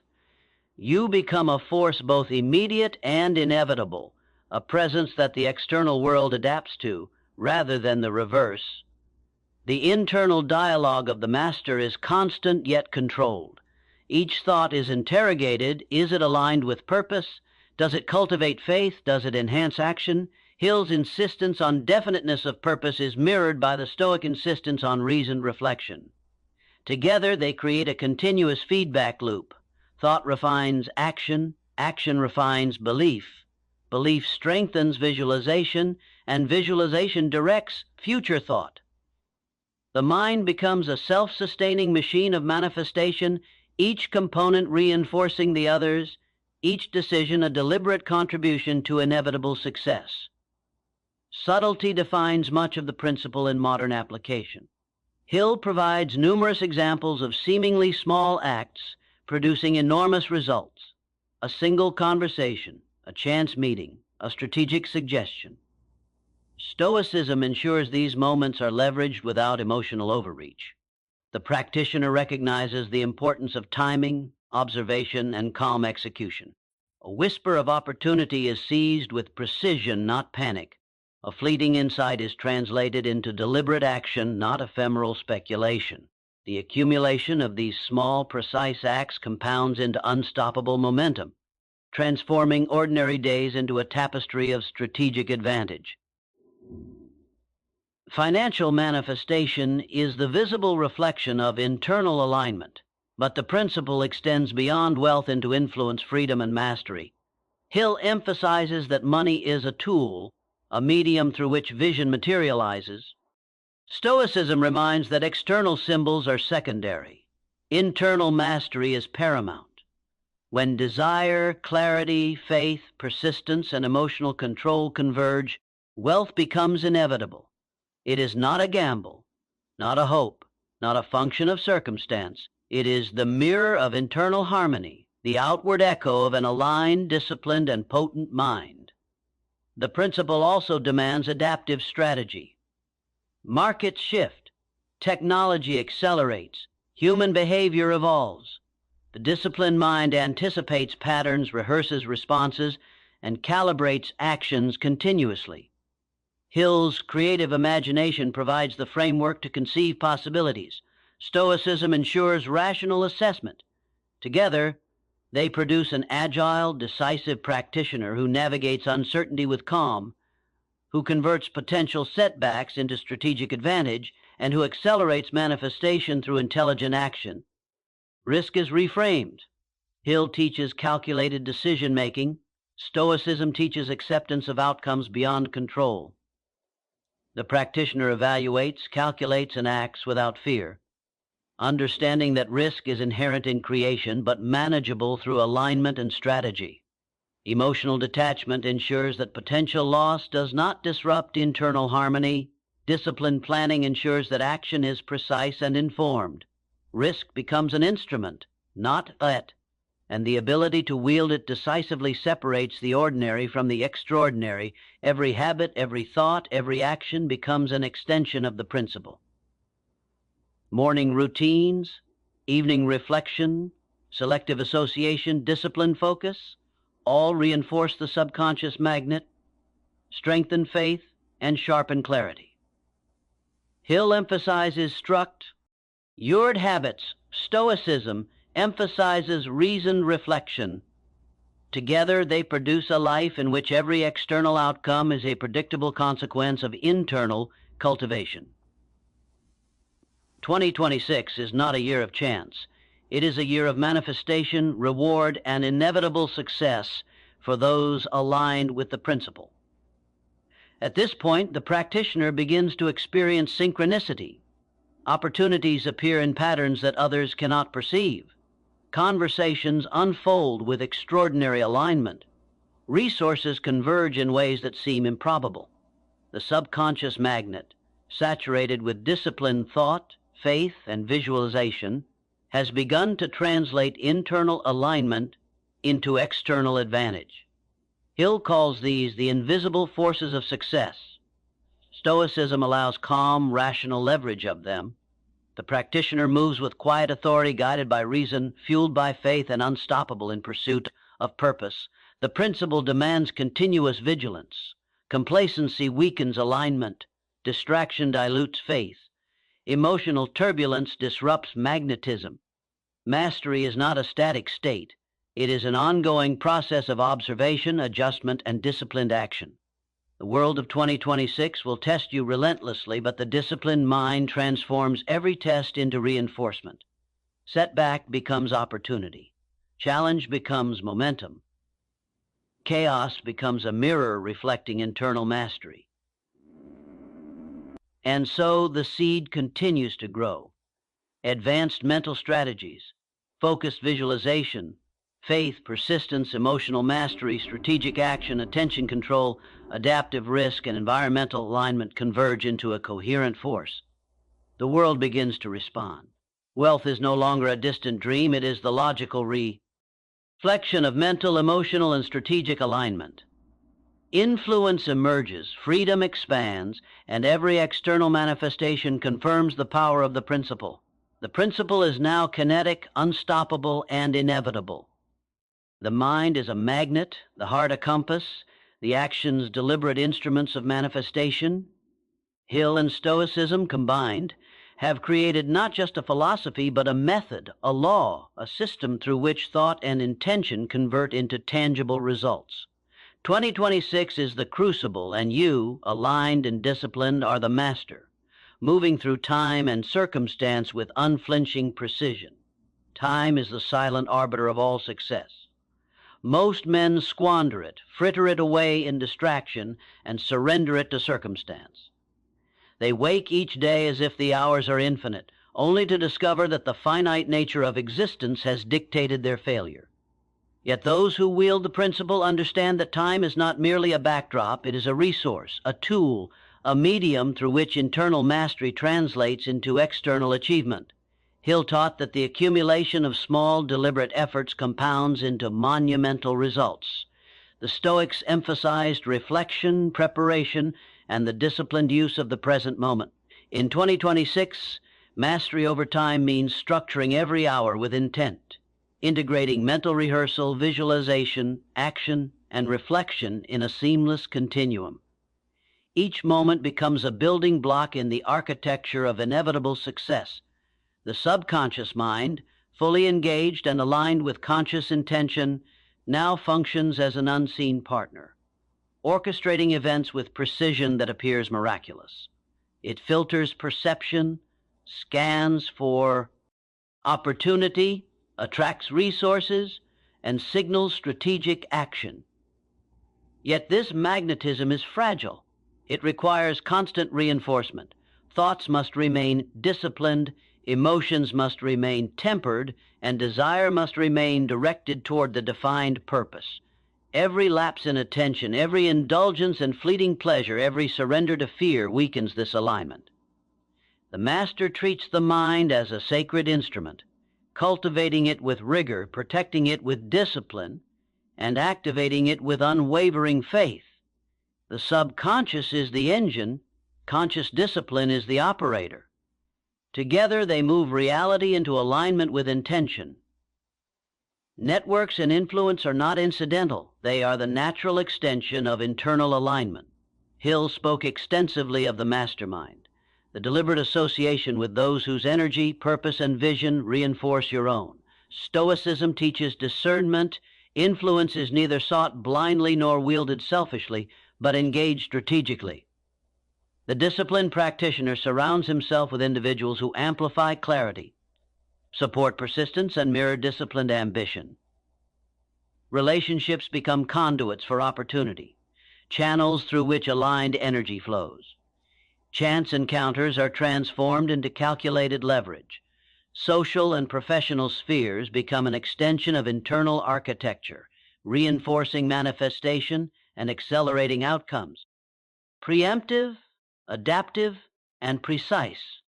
Speaker 1: You become a force both immediate and inevitable, a presence that the external world adapts to, rather than the reverse. The internal dialogue of the master is constant yet controlled. Each thought is interrogated. Is it aligned with purpose? Does it cultivate faith? Does it enhance action? Hill's insistence on definiteness of purpose is mirrored by the Stoic insistence on reasoned reflection. Together, they create a continuous feedback loop. Thought refines action, action refines belief, belief strengthens visualization, and visualization directs future thought. The mind becomes a self-sustaining machine of manifestation, each component reinforcing the others, each decision a deliberate contribution to inevitable success. Subtlety defines much of the principle in modern application. Hill provides numerous examples of seemingly small acts producing enormous results. A single conversation, a chance meeting, a strategic suggestion. Stoicism ensures these moments are leveraged without emotional overreach. The practitioner recognizes the importance of timing, observation, and calm execution. A whisper of opportunity is seized with precision, not panic. A fleeting insight is translated into deliberate action, not ephemeral speculation. The accumulation of these small, precise acts compounds into unstoppable momentum, transforming ordinary days into a tapestry of strategic advantage. Financial manifestation is the visible reflection of internal alignment, but the principle extends beyond wealth into influence, freedom, and mastery. Hill emphasizes that money is a tool, a medium through which vision materializes. Stoicism reminds that external symbols are secondary. Internal mastery is paramount. When desire, clarity, faith, persistence, and emotional control converge, wealth becomes inevitable. It is not a gamble, not a hope, not a function of circumstance. It is the mirror of internal harmony, the outward echo of an aligned, disciplined, and potent mind. The principle also demands adaptive strategy. Markets shift, technology accelerates, human behavior evolves. The disciplined mind anticipates patterns, rehearses responses, and calibrates actions continuously. Hill's creative imagination provides the framework to conceive possibilities. Stoicism ensures rational assessment. Together, they produce an agile, decisive practitioner who navigates uncertainty with calm, who converts potential setbacks into strategic advantage, and who accelerates manifestation through intelligent action. Risk is reframed. Hill teaches calculated decision-making. Stoicism teaches acceptance of outcomes beyond control. The practitioner evaluates, calculates, and acts without fear, understanding that risk is inherent in creation but manageable through alignment and strategy. Emotional detachment ensures that potential loss does not disrupt internal harmony. Disciplined planning ensures that action is precise and informed. Risk becomes an instrument, not threat, and the ability to wield it decisively separates the ordinary from the extraordinary. Every habit, every thought, every action becomes an extension of the principle. Morning routines, evening reflection, selective association, disciplined focus, all reinforce the subconscious magnet, strengthen faith, and sharpen clarity. Hill emphasizes structured habits. Stoicism emphasizes reasoned reflection. Together, they produce a life in which every external outcome is a predictable consequence of internal cultivation. 2026 is not a year of chance. It is a year of manifestation, reward, and inevitable success for those aligned with the principle. At this point, the practitioner begins to experience synchronicity. Opportunities appear in patterns that others cannot perceive. Conversations unfold with extraordinary alignment. Resources converge in ways that seem improbable. The subconscious magnet, saturated with disciplined thought, faith, and visualization, has begun to translate internal alignment into external advantage. Hill calls these the invisible forces of success. Stoicism allows calm, rational leverage of them. The practitioner moves with quiet authority, guided by reason, fueled by faith, and unstoppable in pursuit of purpose. The principle demands continuous vigilance. Complacency weakens alignment. Distraction dilutes faith. Emotional turbulence disrupts magnetism. Mastery is not a static state. It is an ongoing process of observation, adjustment, and disciplined action. The world of 2026 will test you relentlessly, but the disciplined mind transforms every test into reinforcement. Setback becomes opportunity. Challenge becomes momentum. Chaos becomes a mirror reflecting internal mastery. And so the seed continues to grow. Advanced mental strategies, focused visualization, faith, persistence, emotional mastery, strategic action, attention control, adaptive risk, and environmental alignment converge into a coherent force. The world begins to respond. Wealth is no longer a distant dream, it is the logical reflection of mental, emotional, and strategic alignment. Influence emerges, freedom expands, and every external manifestation confirms the power of the principle. The principle is now kinetic, unstoppable, and inevitable. The mind is a magnet, the heart a compass, the actions deliberate instruments of manifestation. Hill and Stoicism combined have created not just a philosophy, but a method, a law, a system through which thought and intention convert into tangible results. 2026 is the crucible, and you, aligned and disciplined, are the master, moving through time and circumstance with unflinching precision. Time is the silent arbiter of all success. Most men squander it, fritter it away in distraction, and surrender it to circumstance. They wake each day as if the hours are infinite, only to discover that the finite nature of existence has dictated their failure. Yet those who wield the principle understand that time is not merely a backdrop, it is a resource, a tool, a medium through which internal mastery translates into external achievement. Hill taught that the accumulation of small, deliberate efforts compounds into monumental results. The Stoics emphasized reflection, preparation, and the disciplined use of the present moment. In 2026, mastery over time means structuring every hour with intent, integrating mental rehearsal, visualization, action, and reflection in a seamless continuum. Each moment becomes a building block in the architecture of inevitable success. The subconscious mind, fully engaged and aligned with conscious intention, now functions as an unseen partner, orchestrating events with precision that appears miraculous. It filters perception, scans for opportunity, attracts resources, and signals strategic action. Yet this magnetism is fragile. It requires constant reinforcement. Thoughts must remain disciplined, emotions must remain tempered, and desire must remain directed toward the defined purpose. Every lapse in attention, every indulgence in fleeting pleasure, every surrender to fear weakens this alignment. The master treats the mind as a sacred instrument, cultivating it with rigor, protecting it with discipline, and activating it with unwavering faith. The subconscious is the engine, conscious discipline is the operator. Together they move reality into alignment with intention. Networks and influence are not incidental. They are the natural extension of internal alignment. Hill spoke extensively of the mastermind, the deliberate association with those whose energy, purpose, and vision reinforce your own. Stoicism teaches discernment. Influence is neither sought blindly nor wielded selfishly, but engaged strategically. The disciplined practitioner surrounds himself with individuals who amplify clarity, support persistence, and mirror disciplined ambition. Relationships become conduits for opportunity, channels through which aligned energy flows. Chance encounters are transformed into calculated leverage. Social and professional spheres become an extension of internal architecture, reinforcing manifestation and accelerating outcomes. Preemptive, adaptive, and precise.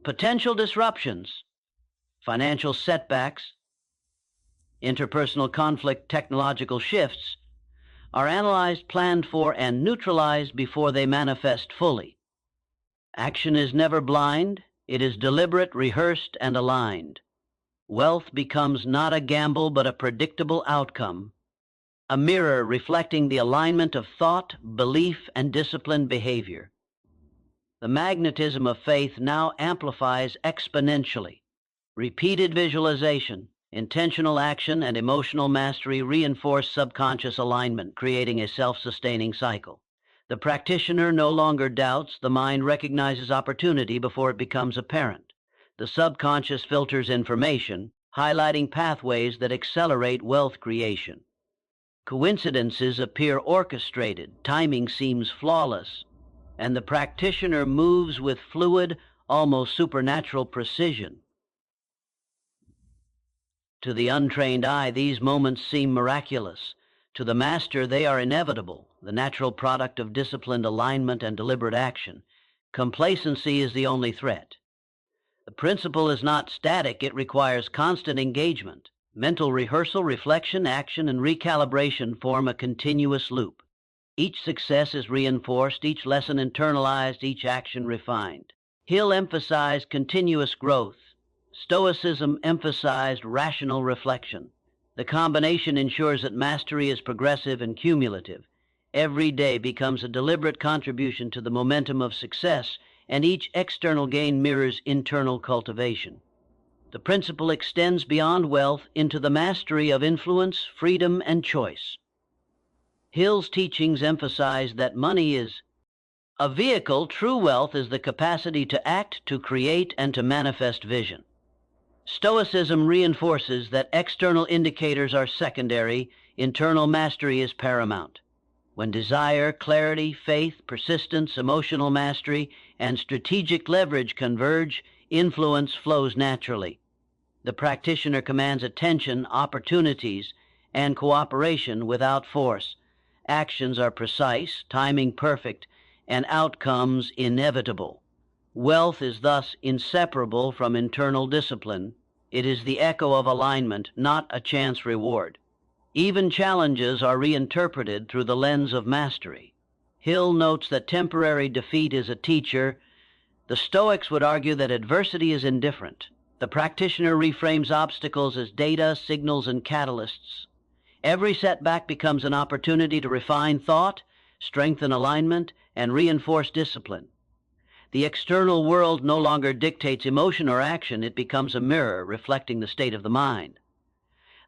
Speaker 1: Potential disruptions, financial setbacks, interpersonal conflict, technological shifts are analyzed, planned for, and neutralized before they manifest fully. Action is never blind. It is deliberate, rehearsed, and aligned. Wealth becomes not a gamble but a predictable outcome, a mirror reflecting the alignment of thought, belief, and disciplined behavior. The magnetism of faith now amplifies exponentially. Repeated visualization, intentional action, and emotional mastery reinforce subconscious alignment, creating a self-sustaining cycle. The practitioner no longer doubts, the mind recognizes opportunity before it becomes apparent. The subconscious filters information, highlighting pathways that accelerate wealth creation. Coincidences appear orchestrated, timing seems flawless, and the practitioner moves with fluid, almost supernatural precision. To the untrained eye, these moments seem miraculous. To the master, they are inevitable, the natural product of disciplined alignment and deliberate action. Complacency is the only threat. The principle is not static, it requires constant engagement. Mental rehearsal, reflection, action, and recalibration form a continuous loop. Each success is reinforced, each lesson internalized, each action refined. Hill emphasized continuous growth. Stoicism emphasized rational reflection. The combination ensures that mastery is progressive and cumulative. Every day becomes a deliberate contribution to the momentum of success, and each external gain mirrors internal cultivation. The principle extends beyond wealth into the mastery of influence, freedom, and choice. Hill's teachings emphasize that money is a vehicle. True wealth is the capacity to act, to create, and to manifest vision. Stoicism reinforces that external indicators are secondary, internal mastery is paramount. When desire, clarity, faith, persistence, emotional mastery, and strategic leverage converge, influence flows naturally. The practitioner commands attention, opportunities, and cooperation without force. Actions are precise, timing perfect, and outcomes inevitable. Wealth is thus inseparable from internal discipline. It is the echo of alignment, not a chance reward. Even challenges are reinterpreted through the lens of mastery. Hill notes that temporary defeat is a teacher. The Stoics would argue that adversity is indifferent. The practitioner reframes obstacles as data, signals, and catalysts. Every setback becomes an opportunity to refine thought, strengthen alignment, and reinforce discipline. The external world no longer dictates emotion or action, it becomes a mirror reflecting the state of the mind.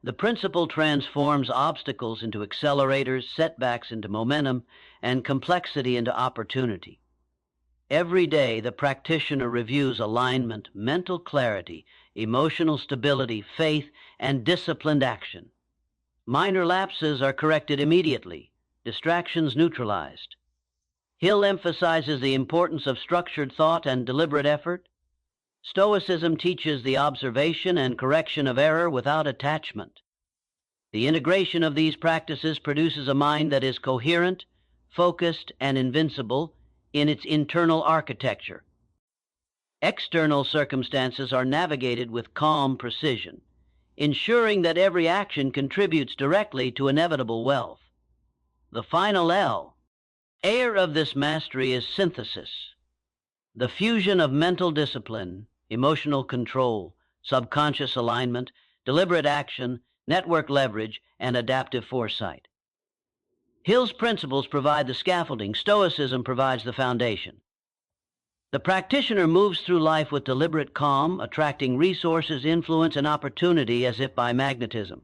Speaker 1: The principle transforms obstacles into accelerators, setbacks into momentum, and complexity into opportunity. Every day, the practitioner reviews alignment, mental clarity, emotional stability, faith, and disciplined action. Minor lapses are corrected immediately, distractions neutralized. Hill emphasizes the importance of structured thought and deliberate effort. Stoicism teaches the observation and correction of error without attachment. The integration of these practices produces a mind that is coherent, focused, and invincible in its internal architecture. External circumstances are navigated with calm precision, ensuring that every action contributes directly to inevitable wealth. The final L, air of this mastery, is synthesis. The fusion of mental discipline, emotional control, subconscious alignment, deliberate action, network leverage, and adaptive foresight. Hill's principles provide the scaffolding. Stoicism provides the foundation. The practitioner moves through life with deliberate calm, attracting resources, influence, and opportunity as if by magnetism.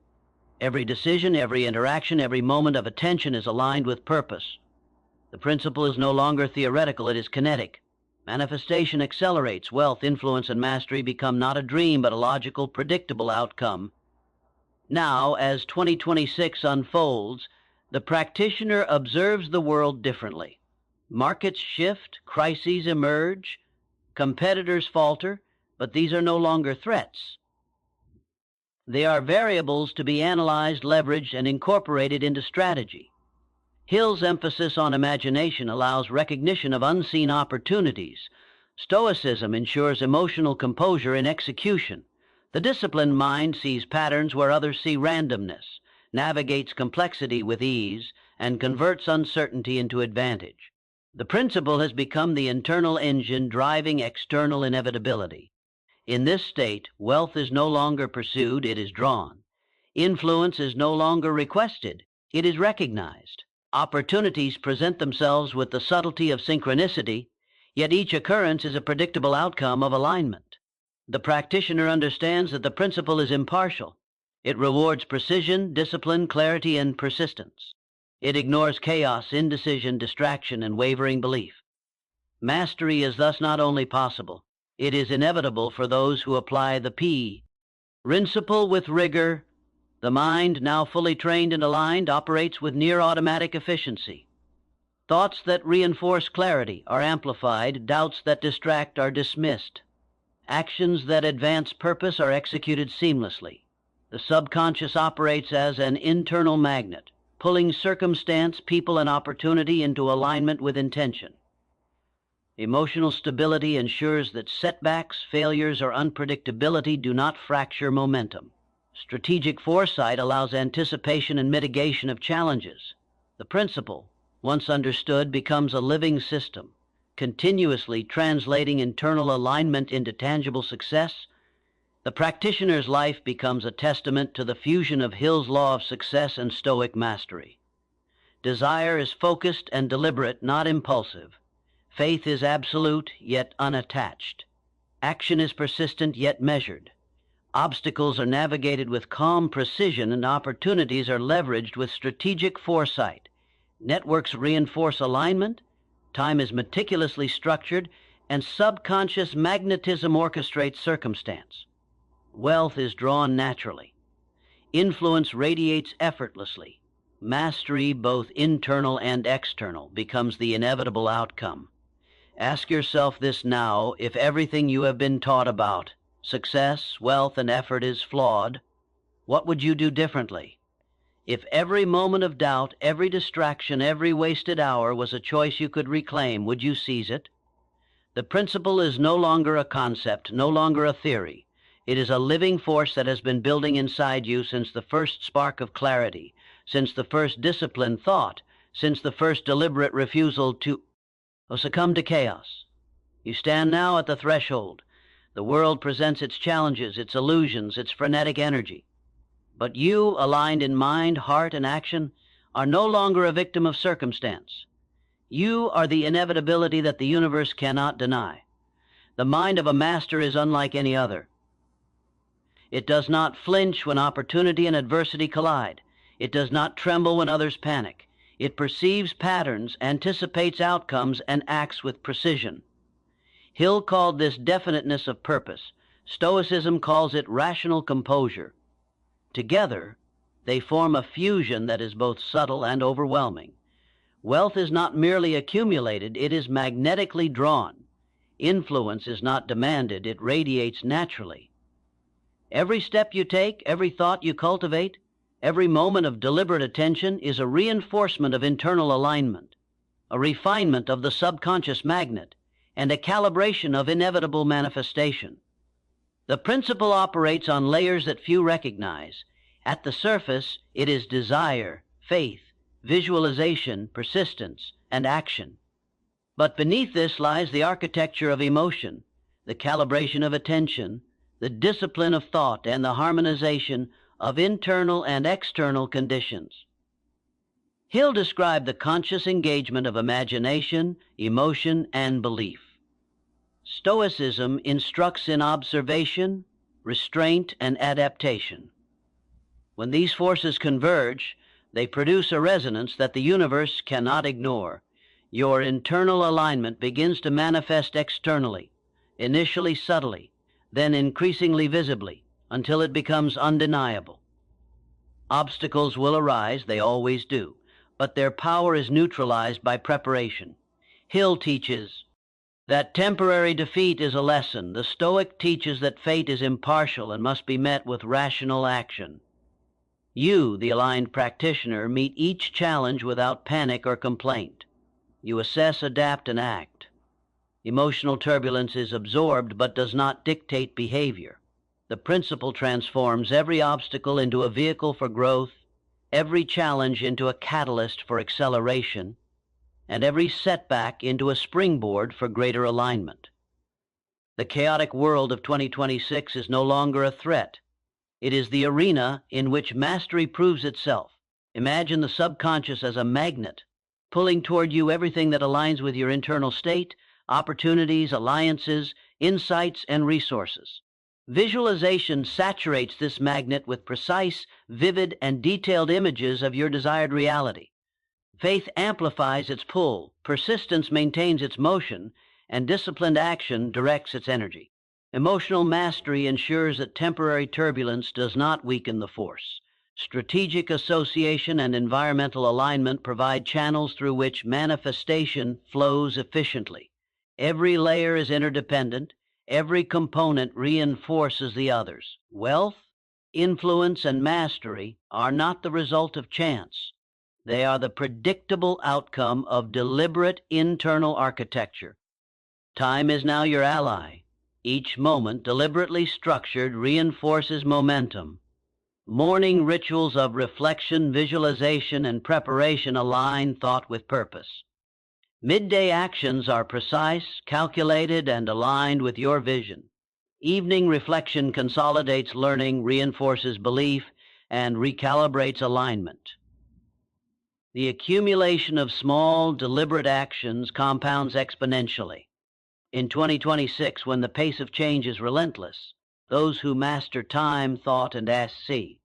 Speaker 1: Every decision, every interaction, every moment of attention is aligned with purpose. The principle is no longer theoretical, it is kinetic. Manifestation accelerates. Wealth, influence, and mastery become not a dream, but a logical, predictable outcome. Now, as 2026 unfolds, the practitioner observes the world differently. Markets shift, crises emerge, competitors falter, but these are no longer threats. They are variables to be analyzed, leveraged, and incorporated into strategy. Hill's emphasis on imagination allows recognition of unseen opportunities. Stoicism ensures emotional composure in execution. The disciplined mind sees patterns where others see randomness, navigates complexity with ease, and converts uncertainty into advantage. The principle has become the internal engine driving external inevitability. In this state, wealth is no longer pursued, it is drawn. Influence is no longer requested, it is recognized. Opportunities present themselves with the subtlety of synchronicity, yet each occurrence is a predictable outcome of alignment. The practitioner understands that the principle is impartial. It rewards precision, discipline, clarity, and persistence. It ignores chaos, indecision, distraction, and wavering belief. Mastery is thus not only possible, it is inevitable for those who apply the P principle with rigor. The mind, now fully trained and aligned, operates with near automatic efficiency. Thoughts that reinforce clarity are amplified, doubts that distract are dismissed. Actions that advance purpose are executed seamlessly. The subconscious operates as an internal magnet, pulling circumstance, people, and opportunity into alignment with intention. Emotional stability ensures that setbacks, failures, or unpredictability do not fracture momentum. Strategic foresight allows anticipation and mitigation of challenges. The principle, once understood, becomes a living system, continuously translating internal alignment into tangible success. The practitioner's life becomes a testament to the fusion of Hill's law of success and Stoic mastery. Desire is focused and deliberate, not impulsive. Faith is absolute, yet unattached. Action is persistent, yet measured. Obstacles are navigated with calm precision, and opportunities are leveraged with strategic foresight. Networks reinforce alignment, time is meticulously structured, and subconscious magnetism orchestrates circumstance. Wealth is drawn naturally. Influence radiates effortlessly. Mastery, both internal and external, becomes the inevitable outcome. Ask yourself this now: if everything you have been taught about success, wealth, and effort is flawed, what would you do differently? If every moment of doubt, every distraction, every wasted hour was a choice you could reclaim, would you seize it? The principle is no longer a concept, no longer a theory. It is a living force that has been building inside you since the first spark of clarity, since the first disciplined thought, since the first deliberate refusal to succumb to chaos. You stand now at the threshold. The world presents its challenges, its illusions, its frenetic energy. But you, aligned in mind, heart, and action, are no longer a victim of circumstance. You are the inevitability that the universe cannot deny. The mind of a master is unlike any other. It does not flinch when opportunity and adversity collide. It does not tremble when others panic. It perceives patterns, anticipates outcomes, and acts with precision. Hill called this definiteness of purpose. Stoicism calls it rational composure. Together, they form a fusion that is both subtle and overwhelming. Wealth is not merely accumulated, it is magnetically drawn. Influence is not demanded, it radiates naturally. Every step you take, every thought you cultivate, every moment of deliberate attention is a reinforcement of internal alignment, a refinement of the subconscious magnet, and a calibration of inevitable manifestation. The principle operates on layers that few recognize. At the surface, it is desire, faith, visualization, persistence, and action. But beneath this lies the architecture of emotion, the calibration of attention, the discipline of thought, and the harmonization of internal and external conditions. Hill described the conscious engagement of imagination, emotion, and belief. Stoicism instructs in observation, restraint, and adaptation. When these forces converge, they produce a resonance that the universe cannot ignore. Your internal alignment begins to manifest externally, initially subtly, then increasingly visibly, until it becomes undeniable. Obstacles will arise, they always do, but their power is neutralized by preparation. Hill teaches That temporary defeat is a lesson. The Stoic teaches that fate is impartial and must be met with rational action. You, the aligned practitioner, meet each challenge without panic or complaint. You assess, adapt, and act. Emotional turbulence is absorbed but does not dictate behavior. The principle transforms every obstacle into a vehicle for growth, every challenge into a catalyst for acceleration, and every setback into a springboard for greater alignment. The chaotic world of 2026 is no longer a threat. It is the arena in which mastery proves itself. Imagine the subconscious as a magnet, pulling toward you everything that aligns with your internal state, opportunities, alliances, insights, and resources. Visualization saturates this magnet with precise, vivid, and detailed images of your desired reality. Faith amplifies its pull, persistence maintains its motion, and disciplined action directs its energy. Emotional mastery ensures that temporary turbulence does not weaken the force. Strategic association and environmental alignment provide channels through which manifestation flows efficiently. Every layer is interdependent. Every component reinforces the others. Wealth, influence, and mastery are not the result of chance. They are the predictable outcome of deliberate internal architecture. Time is now your ally. Each moment, deliberately structured, reinforces momentum. Morning rituals of reflection, visualization, and preparation align thought with purpose. Midday actions are precise, calculated, and aligned with your vision. Evening reflection consolidates learning, reinforces belief, and recalibrates alignment. The accumulation of small, deliberate actions compounds exponentially. In 2026, when the pace of change is relentless, those who master time, thought, and see